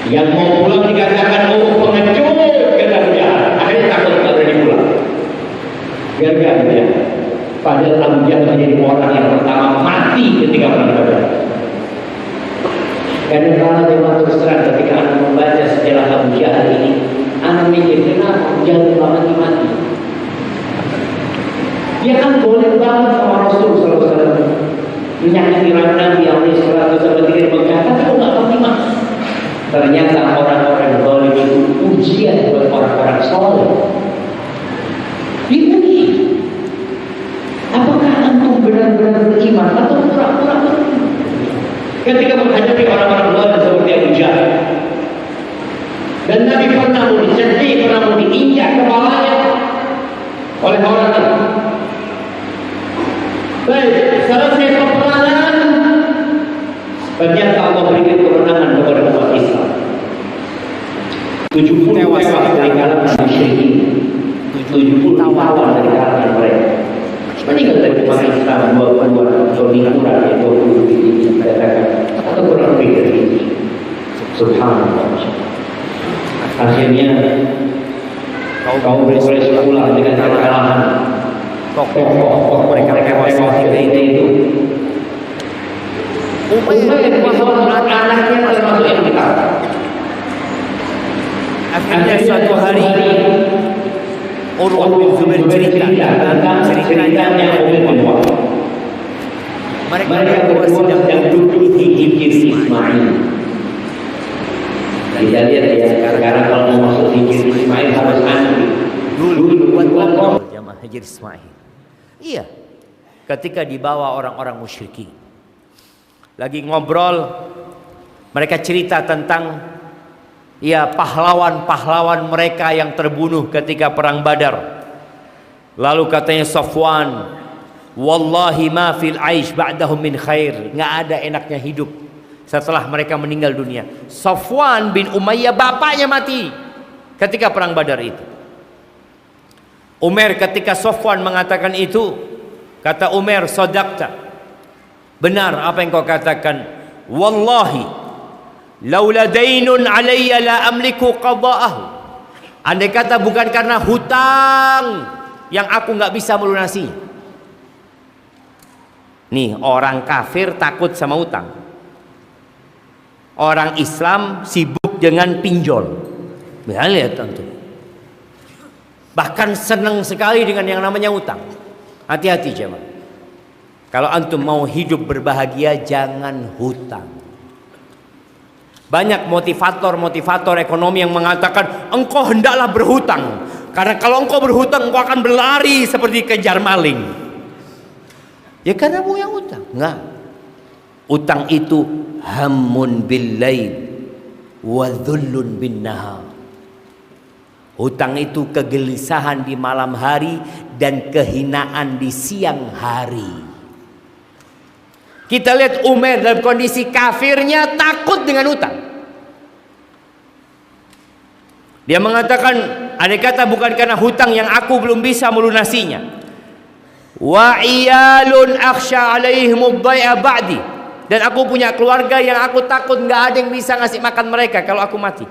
S3: Yang mau pulang dikatakan pengecut, kata Abu Jahal. Akhirnya takut nggak berani pulang. Gara-gara dia. Padahal Abu Jahal menjadi orang yang pertama mati ketika perang Badar. Kadang-kadang memang terus terang ketika anak membaca sejarah Abu Jahal ini, anak mikir kenapa Abu Jahal mati-mati. Dia kan boleh banget sama Rasul SAW, menyakiti Nabi SAW tidak mengatakan tapi nggak mati-mati. Ternyata orang-orang zalim itu ujian buat orang-orang soleh. Diuji. ketika menghadapi orang-orang luar seperti Abu Jahal. Dan Nabi pernah mau dicekik, pernah mau diinjak kepalanya oleh orang itu. Baik, selesai peperangan, ternyata Allah berikan kemenangan kepada umat Islam. 70 tewas dari kalangan musyrikin, 70 tawan dari kalangan mereka. Meninggal dari umat Islam 22 atau kurang ya 20 ini katakan atau kurang lebih dari ini. Subhanallah. Akhirnya kaum Quraisy pulang dengan kekalahan. Tokoh mereka tewas itu. Umayyah bahwa anaknya termasuk yang ditangkap.
S1: Akhirnya suatu hari Urwah bin Zubair cerita tentang ceritanya Umayyah bin Wahab. Mereka berdua sedang duduk di hijir Ismail. Kita lihat ya, sekarang kalau mau masuk hijir Ismail harus antri. Dulu buat jamaah hijir Ismail. Iya, ketika dibawa orang-orang musyrikin lagi ngobrol, mereka cerita tentang ya pahlawan-pahlawan mereka yang terbunuh ketika perang Badar. Lalu katanya Safwan, wallahi ma fil aish ba'dahum min khair. Nggak ada enaknya hidup setelah mereka meninggal dunia. Safwan bin Umayyah bapaknya mati ketika perang Badar itu. Umar ketika Safwan mengatakan itu, kata Umar, sadaqta, benar apa yang kau katakan. Wallahi laula dainun alayya la amliku qada'ahu. Andai kata bukan karena hutang yang aku nggak bisa melunasi. Nih, orang kafir takut sama hutang, orang Islam sibuk dengan pinjol. Ya, lihat tentu. Bahkan senang sekali dengan yang namanya hutang. Hati-hati jemaah. Kalau antum mau hidup berbahagia, jangan hutang. Banyak motivator ekonomi yang mengatakan engkau hendaklah berhutang, karena kalau engkau berhutang engkau akan berlari seperti kejar maling. Ya karena punya hutang. Enggak. Utang itu hammun bil lail wa dhullun bin nahar. Hutang itu kegelisahan di malam hari dan kehinaan di siang hari. Kita lihat Umar dalam kondisi kafirnya takut dengan hutang. Dia mengatakan, andai kata bukan karena hutang yang aku belum bisa melunasinya. Wa iyalun akhsha alaihim ad-dhai'a ba'di. Dan aku punya keluarga yang aku takut nggak ada yang bisa ngasih makan mereka kalau aku mati.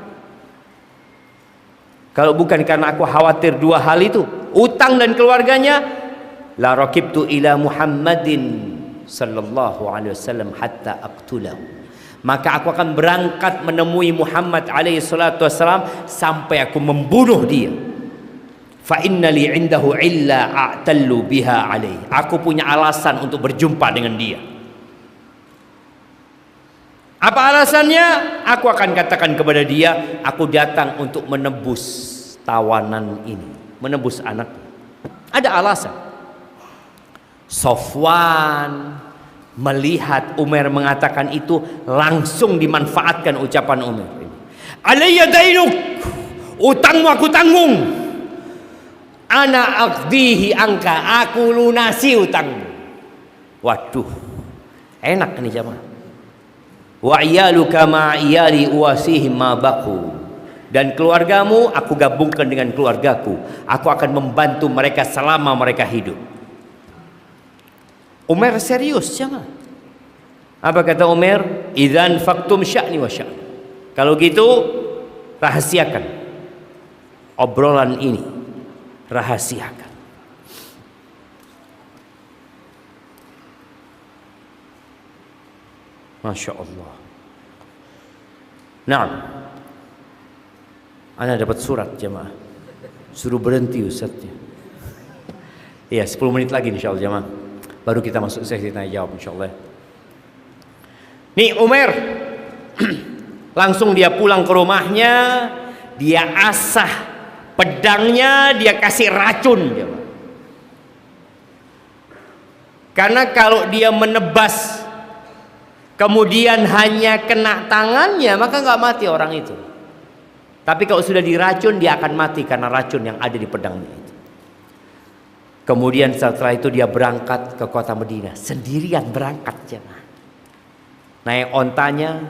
S1: Kalau bukan karena aku khawatir dua hal itu, utang dan keluarganya, la raqibtu ila Muhammadin sallallahu alaihi wasallam hatta aqtulahu. Maka aku akan berangkat menemui Muhammad alaihi salatu wasallam sampai aku membunuh dia. Fa inna li indahu illa a'tallu biha alaihi. Aku punya alasan untuk berjumpa dengan dia. Apa alasannya? Aku akan katakan kepada dia, aku datang untuk menebus tawanan ini, menebus anak. Ada alasan. Safwan melihat Umar mengatakan itu, langsung dimanfaatkan ucapan Umar. Alayya dainuk, utangmu aku tanggung. Ana aqdihi angka, aku lunasi utangmu. Waduh, enak ini jamaah. Wa iyaluka ma iyali uwasihim ma baqu. Dan keluargamu aku gabungkan dengan keluargaku. Aku akan membantu mereka selama mereka hidup. Umar serius jangan. Apa kata Umar? Idzan faktum sya'ni wa sya'ni. Kalau gitu rahasiakan obrolan ini. Rahasiakan. Masya Allah. Nah, ana dapat surat jemaah, suruh berhenti ustadznya. Iya, 10 menit lagi insyaallah jemaah, baru kita masuk sesi tanya jawab insyaallah. Nih Umar, langsung dia pulang ke rumahnya, dia asah pedangnya, dia kasih racun jemaah. Karena kalau dia menebas kemudian hanya kena tangannya, maka nggak mati orang itu. Tapi kalau sudah diracun, dia akan mati karena racun yang ada di pedangnya itu. Kemudian setelah itu dia berangkat ke kota Madinah, sendirian berangkat jemaah. Naik ontanya,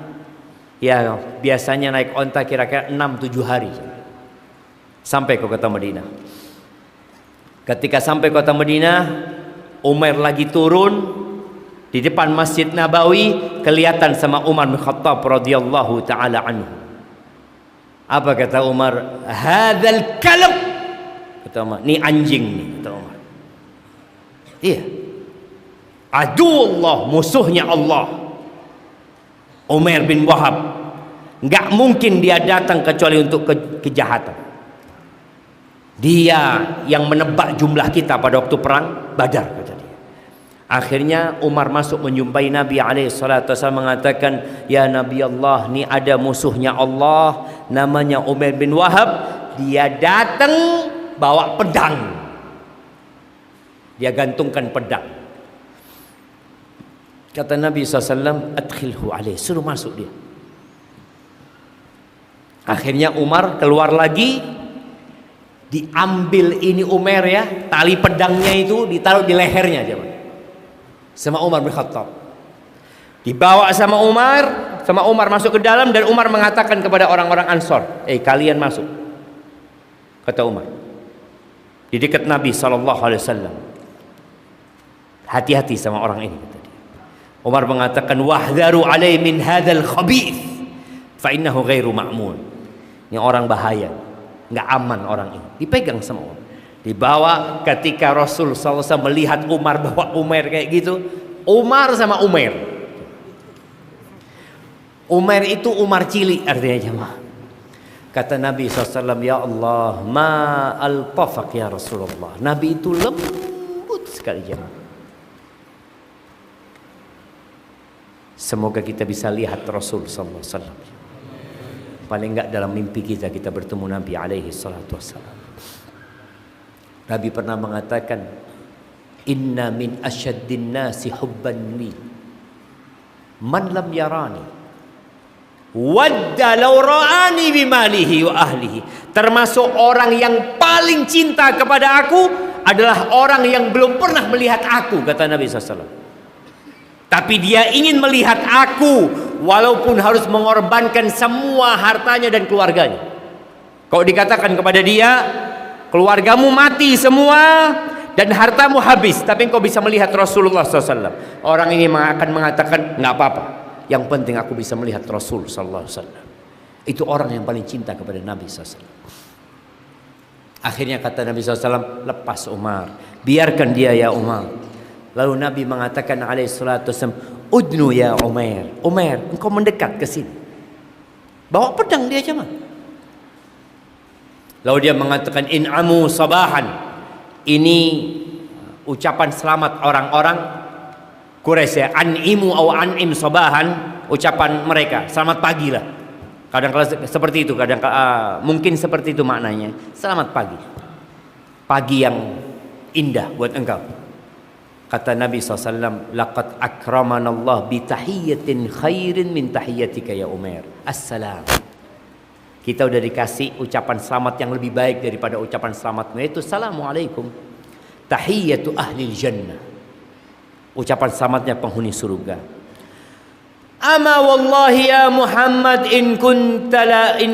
S1: ya biasanya naik onta kira-kira 6-7 hari sampai ke kota Madinah. Ketika sampai kota Madinah, Umar lagi turun di depan Masjid Nabawi, kelihatan sama Umar bin Khattab radhiyallahu taala anhu. Apa kata Umar? Hadzal kalb. Kata Umar, "Ini anjing nih," kata Umar. Iya. Aduullah, musuhnya Allah. Umar bin Wahab. Enggak mungkin dia datang kecuali untuk kejahatan. Dia yang menebak jumlah kita pada waktu perang Badar, kata dia. Akhirnya Umar masuk menjumpai Nabi SAW, mengatakan, "Ya Nabi Allah, ni ada musuhnya Allah, namanya Umar bin Wahab. Dia datang bawa pedang. Dia gantungkan pedang." Kata Nabi SAW, "Adkhilhu alaih," suruh masuk dia. Akhirnya Umar keluar lagi, diambil ini Umar ya, tali pedangnya itu ditaruh di lehernya jemaah, sama Umar bin Khattab. Dibawa sama Umar masuk ke dalam, dan Umar mengatakan kepada orang-orang Ansor, kalian masuk. Kata Umar, di dekat Nabi SAW. Hati-hati sama orang ini, kata dia. Umar mengatakan, "Wahdharu alai min hadzal khabith fa innahu ghairu ma'mun." Ini orang bahaya, nggak aman orang ini. Dipegang sama Umar. Dibawa, ketika Rasul SAW melihat Umar bawa Umar kayak gitu, Umar sama Umar. Umar itu Umar cilik artinya jemaah. Kata Nabi SAW, "Ya Allah, ma al-tafaq ya Rasulullah." Nabi itu lembut sekali jemaah. Semoga kita bisa lihat Rasul SAW. Paling enggak dalam mimpi kita bertemu Nabi alaihi salatu wassalam. Nabi pernah mengatakan, "Inna min asyaddin nasi hubban li man lam yarani wadda law ra'ani bimalihi wa ahlihi." Termasuk orang yang paling cinta kepada aku adalah orang yang belum pernah melihat aku, kata Nabi SAW. Tapi dia ingin melihat aku, walaupun harus mengorbankan semua hartanya dan keluarganya. Kalau dikatakan kepada dia, keluargamu mati semua dan hartamu habis, tapi engkau bisa melihat Rasulullah SAW, orang ini akan mengatakan, nggak apa-apa, yang penting aku bisa melihat Rasul SAW. Itu orang yang paling cinta kepada Nabi SAW. Akhirnya kata Nabi SAW, "Lepas Umar, biarkan dia ya Umar." Lalu Nabi mengatakan alaihi salatu wasallam, "Udnu ya Umar, Umar, engkau mendekat ke sini." Bawa pedang dia aja mah. Lalu dia mengatakan, "In'amu sabahan." Ini ucapan selamat orang-orang Quraisy ya. An'imu au an'im sabahan, ucapan mereka, selamat pagi lah. Kadang kala seperti itu, kadang mungkin seperti itu maknanya. Selamat pagi. Pagi yang indah buat engkau. Kata Nabi SAW, "Laqad akramana Allah bi tahiyyatin khairin min tahiyyatika ya Umar. Assalam." Kita udah dikasih ucapan selamat yang lebih baik daripada ucapan selamatmu, yaitu Assalamualaikum. Tahiyyatu ahli jannah. Ucapan selamatnya penghuni surga. "Ama wallahi ya Muhammad in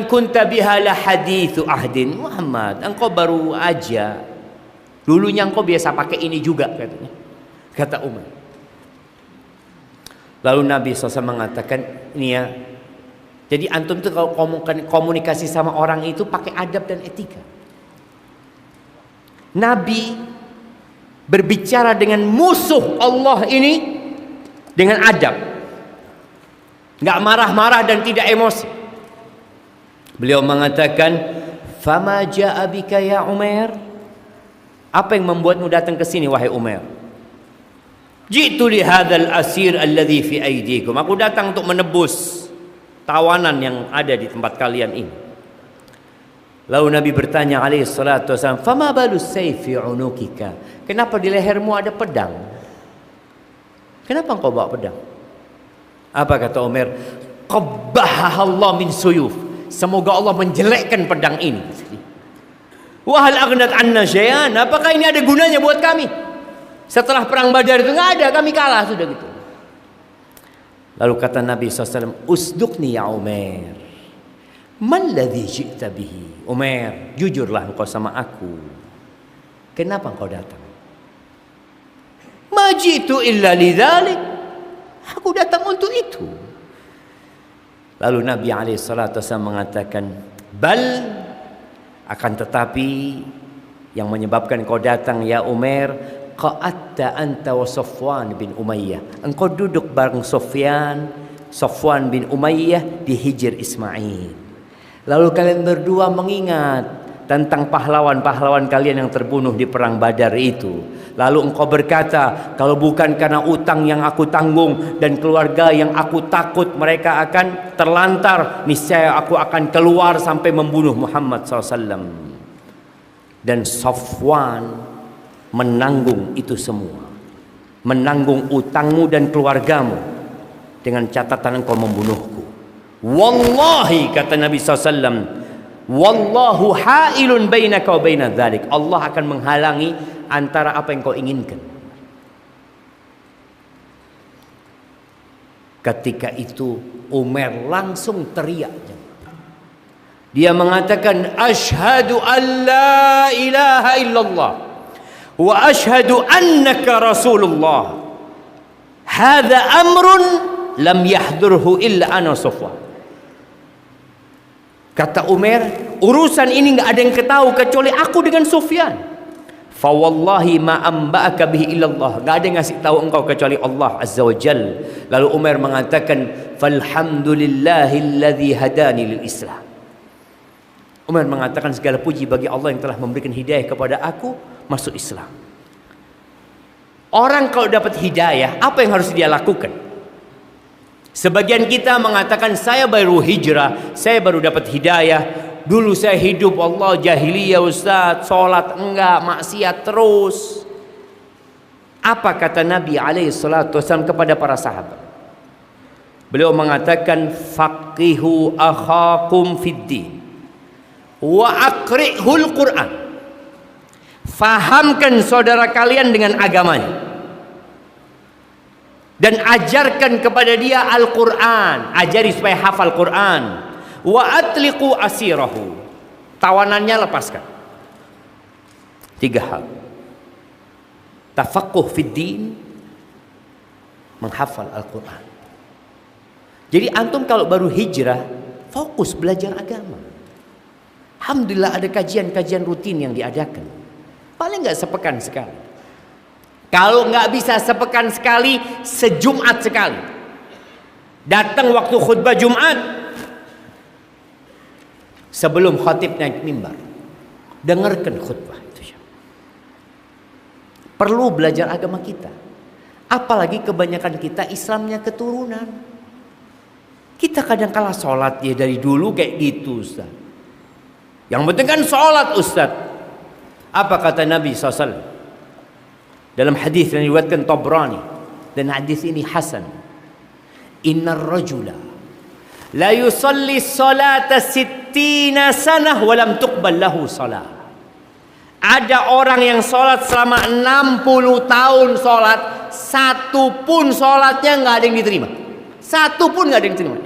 S1: kunta biha la hadithu ahdin." Muhammad, engkau baru aja. Dulunya engkau biasa pakai ini juga, katanya. Kata Umar. Lalu Nabi SAW mengatakan, ini ya, jadi antum itu kalau komunikasi sama orang itu pakai adab dan etika. Nabi berbicara dengan musuh Allah ini dengan adab, nggak marah-marah dan tidak emosi. Beliau mengatakan, "Fama ja'a bika ya Umar?" Apa yang membuatmu datang ke sini wahai Umar? "Jitu li hadzal asir alladhi fi aydikum." Aku datang untuk menebus tawanan yang ada di tempat kalian ini. Lalu Nabi bertanya alaihi salatu wasallam, "Fama balus sayfi unukika?" Kenapa di lehermu ada pedang? Kenapa engkau bawa pedang? Apa kata Umar? Qabbahallahu min suyuf. Semoga Allah menjelekkan pedang ini. Wa hal aghnat anna syai'an? Apakah ini ada gunanya buat kami? Setelah perang Badar itu nggak ada, kami kalah sudah gitu. Lalu kata Nabi SAW, usdukni ya Umar, man ladzi ji'ta bihi. Umar, jujurlah engkau sama aku. Kenapa engkau datang? Ma ji'tu illa lidzalik. Aku datang untuk itu. Lalu Nabi SAW mengatakan, bal, akan tetapi yang menyebabkan kau datang ya Umar, qa'atta anta wa Safwan bin Umayyah. Engkau duduk bareng Safwan bin Umayyah di Hijr Ismail. Lalu kalian berdua mengingat tentang pahlawan-pahlawan kalian yang terbunuh di perang Badar itu. Lalu engkau berkata, kalau bukan karena utang yang aku tanggung dan keluarga yang aku takut mereka akan terlantar, niscaya aku akan keluar sampai membunuh Muhammad SAW. Dan Safwan menanggung itu semua, menanggung utangmu dan keluargamu dengan catatan engkau membunuhku. Wallahi, kata Nabi SAW, wallahu hailun bainaka wa baina dzalik. Allah akan menghalangi antara apa yang kau inginkan. Ketika itu Umar langsung teriak. Dia mengatakan, asyhadu an la ilaha illallah wa asyhadu annaka rasulullah. Hadza amrun lam yahdurhu illa ana Safwan. Kata Umar, urusan ini enggak ada yang ketahu kecuali aku dengan Sufyan. Fa wallahi ma amba'aka bihi illallah. Enggak ada yang ngasih tahu engkau kecuali Allah Azza wa Jalla. Lalu Umar mengatakan, falhamdulillahilladzi hadani lil Islam. Umar mengatakan segala puji bagi Allah yang telah memberikan hidayah kepada aku masuk Islam. Orang kalau dapat hidayah, apa yang harus dia lakukan? Sebagian kita mengatakan, saya baru hijrah, saya baru dapat hidayah. Dulu saya hidup Allah jahiliyah Ustaz, sholat enggak, maksiat terus. Apa kata Nabi SAW kepada para sahabat? Beliau mengatakan, faqihu akhakum fiddin wa aqri'hul Qur'an. Fahamkan saudara kalian dengan agamanya dan ajarkan kepada dia Al-Quran. Ajari supaya hafal Quran. Wa atliqu asirahu. Tawanannya lepaskan. 3 hal. Tafaqquh fid din, menghafal Al-Quran. Jadi antum kalau baru hijrah, fokus belajar agama. Alhamdulillah ada kajian-kajian rutin yang diadakan. Paling nggak sepekan sekali. Kalau nggak bisa sepekan sekali, sejumat sekali. Datang waktu khutbah Jumat, sebelum khatib naik mimbar, dengarkan khutbah itu. Perlu belajar agama kita. Apalagi kebanyakan kita Islamnya keturunan. Kita kadang kala sholat ya dari dulu kayak gitu Ustaz. Yang penting kan sholat Ustaz. Apa kata Nabi SAW? Dalam hadis yang diriwayatkan Tabrani, dan hadis ini hasan. Innar rajula la yusalli salata 60 sanah wa lam tuqbal lahu salah. Ada orang yang sholat selama 60 tahun sholat, satu pun sholatnya nggak ada yang diterima. Satu pun nggak ada yang diterima.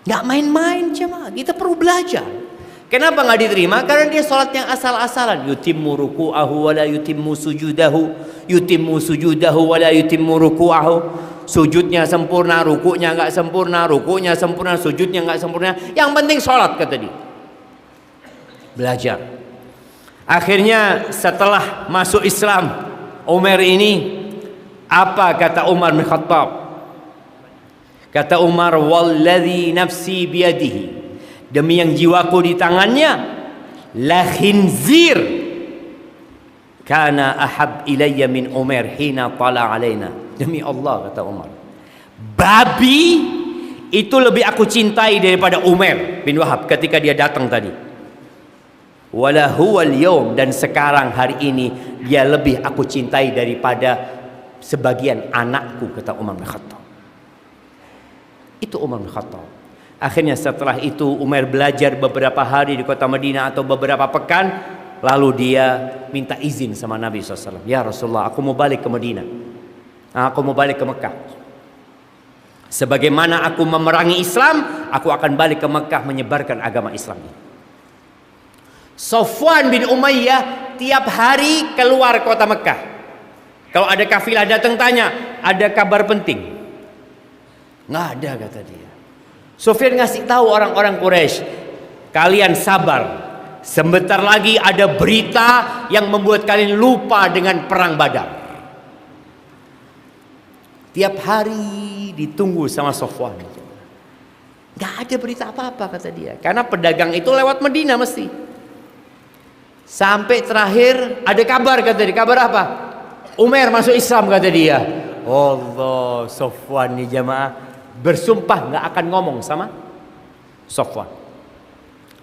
S1: Nggak main-main jemaah. Kita perlu belajar. Kenapa nggak diterima? Karena dia sholat yang asal-asalan. Yutimmu ruku'ahu wa la yutimmu sujudahu. Yutimmu sujudahu wa la yutimmu ruku'ahu. Sujudnya sempurna, ruku'nya nggak sempurna, ruku'nya sempurna, sujudnya nggak sempurna. Yang penting sholat, kata dia. Belajar. Akhirnya setelah masuk Islam, Umar ini, apa kata Umar bin Khattab? Kata Umar, walladzi nafsi biyadihi, demi yang jiwaku di tangannya, la khinzir kana ahab ilayya min Umar hina tala alaina. Demi Allah, kata Umar, babi itu lebih aku cintai daripada Umar bin Wahab ketika dia datang tadi. Wala huwal yawm, dan sekarang hari ini dia lebih aku cintai daripada sebagian anakku, kata Umar bin Khattab. Itu Umar bin Khattab. Akhirnya setelah itu Umar belajar beberapa hari di kota Madinah atau beberapa pekan, lalu dia minta izin sama Nabi SAW. Ya Rasulullah, aku mau balik ke Madinah, aku mau balik ke Mekah. Sebagaimana aku memerangi Islam, aku akan balik ke Mekah menyebarkan agama Islam ini. Safwan bin Umayyah tiap hari keluar kota Mekah. Kalau ada kafilah datang tanya, ada kabar penting? Nggak ada, kata dia. Sufyan ngasih tahu orang-orang Quraisy, kalian sabar, sebentar lagi ada berita yang membuat kalian lupa dengan perang Badar. Tiap hari ditunggu sama Safwan. Nggak ada berita apa-apa, kata dia, karena pedagang itu lewat Madinah mesti. Sampai terakhir ada kabar, kata dia. Kabar apa? Umar masuk Islam, kata dia. Allah, Safwan nih jamaah bersumpah nggak akan ngomong sama Safwan.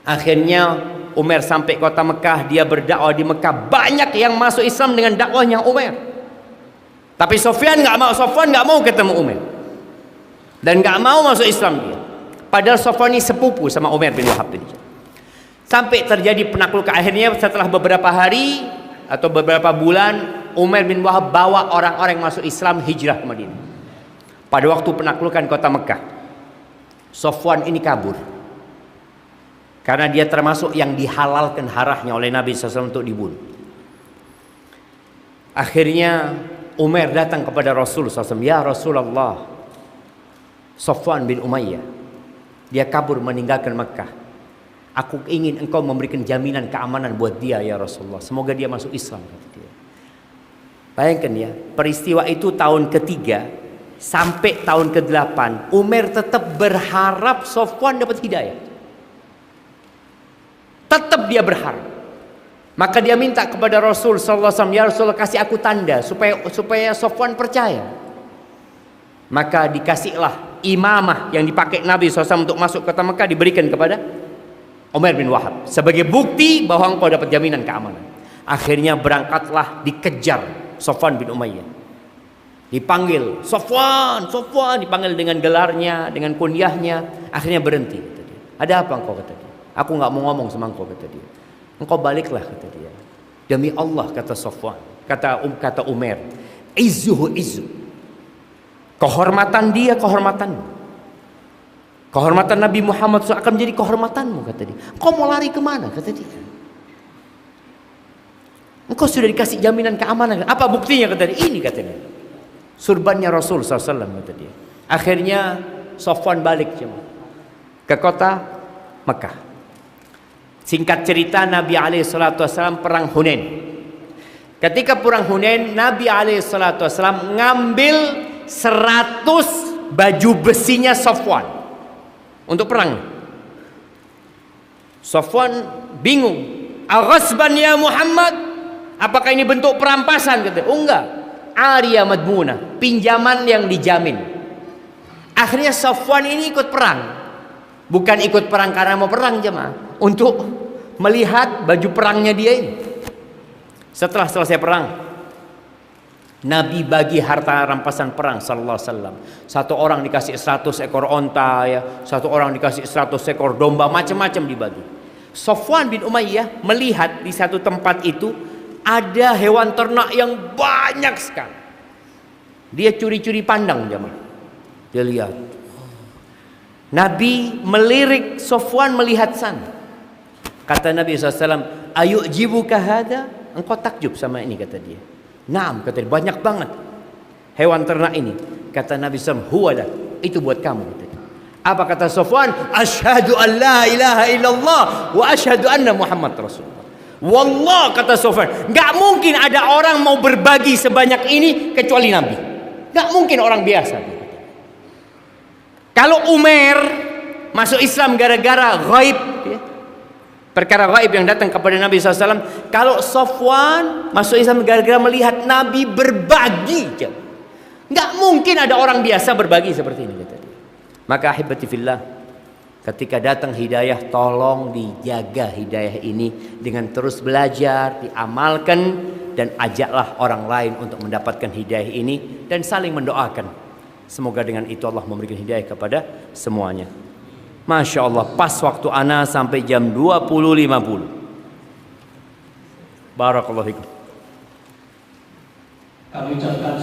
S1: Akhirnya Umar sampai kota Mekah, dia berdakwah di Mekah. Banyak yang masuk Islam dengan dakwahnya Umar. Tapi Safwan nggak mau ketemu Umar dan nggak mau masuk Islam dia. Padahal Safwan ini sepupu sama Umar bin Wahab ini. Sampai terjadi penaklukan. Akhirnya setelah beberapa hari atau beberapa bulan, Umar bin Wahab bawa orang-orang masuk Islam hijrah ke Madinah. Pada waktu penaklukan kota Mekah, Safwan ini kabur. Karena dia termasuk yang dihalalkan darahnya oleh Nabi SAW untuk dibunuh. Akhirnya Umar datang kepada Rasul SAW. Ya Rasulullah, Safwan bin Umayyah, dia kabur meninggalkan Mekah. Aku ingin engkau memberikan jaminan keamanan buat dia, ya Rasulullah. Semoga dia masuk Islam, kata dia. Bayangkan ya, peristiwa itu tahun ketiga sampai tahun ke-8, Umar tetap berharap Safwan dapat hidayah. Tetap dia berharap. Maka dia minta kepada Rasul sallallahu alaihi wasallam, ya Rasulullah, kasih aku tanda supaya Safwan percaya. Maka dikasihlah imamah yang dipakai Nabi SAW untuk masuk kota Mekah, diberikan kepada Umar bin Wahab sebagai bukti bahwa engkau dapat jaminan keamanan. Akhirnya berangkatlah dikejar Safwan bin Umayyah. Dipanggil Safwan, Safwan, dipanggil dengan gelarnya, dengan kunyahnya. Akhirnya berhenti, kata dia. Ada apa engkau, kata dia. Aku nggak mau ngomong sama engkau, kata dia. Engkau baliklah, kata dia. Demi Allah, kata Safwan, kata Umar, izzuhu izzu. Kehormatan dia kehormatanmu. Kehormatan Nabi Muhammad SAW akan menjadi kehormatanmu, kata dia. Engkau mau lari kemana, kata dia. Engkau sudah dikasih jaminan keamanan. Apa buktinya, kata dia. Ini, kata dia, surbannya Rasul SAW, kata dia. Akhirnya Safwan balik ke kota Mekah. Singkat cerita, Nabi SAW perang Hunain. Ketika perang Hunain, Nabi SAW ngambil 100 baju besinya Safwan untuk perang. Safwan bingung. Aghasban ya Muhammad? Apakah ini bentuk perampasan? Kata. Oh enggak. Ariyah madmunah, pinjaman yang dijamin. Akhirnya Safwan ini ikut perang. Bukan ikut perang karena mau perang, jemaah, untuk melihat baju perangnya dia ini. Setelah selesai perang, Nabi bagi harta rampasan perang sallallahu alaihi wasallam. Satu orang dikasih 100 ekor onta, ya. Satu orang dikasih 100 ekor domba, macam-macam dibagi. Safwan bin Umayyah melihat di satu tempat itu ada hewan ternak yang banyak sekali. Dia curi-curi pandang, jemaah. Dia lihat. Nabi melirik Safwan melihat sana. Kata Nabi SAW, ayu'jibuka hada? Engkau takjub sama ini, kata dia. Naam, kata dia, banyak banget hewan ternak ini. Kata Nabi SAW, huwalah, itu buat kamu, kata dia. Apa kata Safwan? Asyhadu an la ilaha illallah wa asyhadu anna Muhammad Rasulullah. Wallah, kata Safwan, gak mungkin ada orang mau berbagi sebanyak ini kecuali Nabi. Gak mungkin orang biasa. Kalau Umar masuk Islam gara-gara ghaib, ya, perkara gaib yang datang kepada Nabi SAW. Kalau Safwan masuk Islam gara-gara melihat Nabi berbagi, nggak mungkin ada orang biasa berbagi seperti ini, kata dia. Maka ahibati fillah, ketika datang hidayah, tolong dijaga hidayah ini dengan terus belajar, diamalkan, dan ajaklah orang lain untuk mendapatkan hidayah ini dan saling mendoakan. Semoga dengan itu Allah memberikan hidayah kepada semuanya. Masya Allah, pas waktu ana sampai jam 20.50. Barakallahu fikum.
S4: Kami ucapkan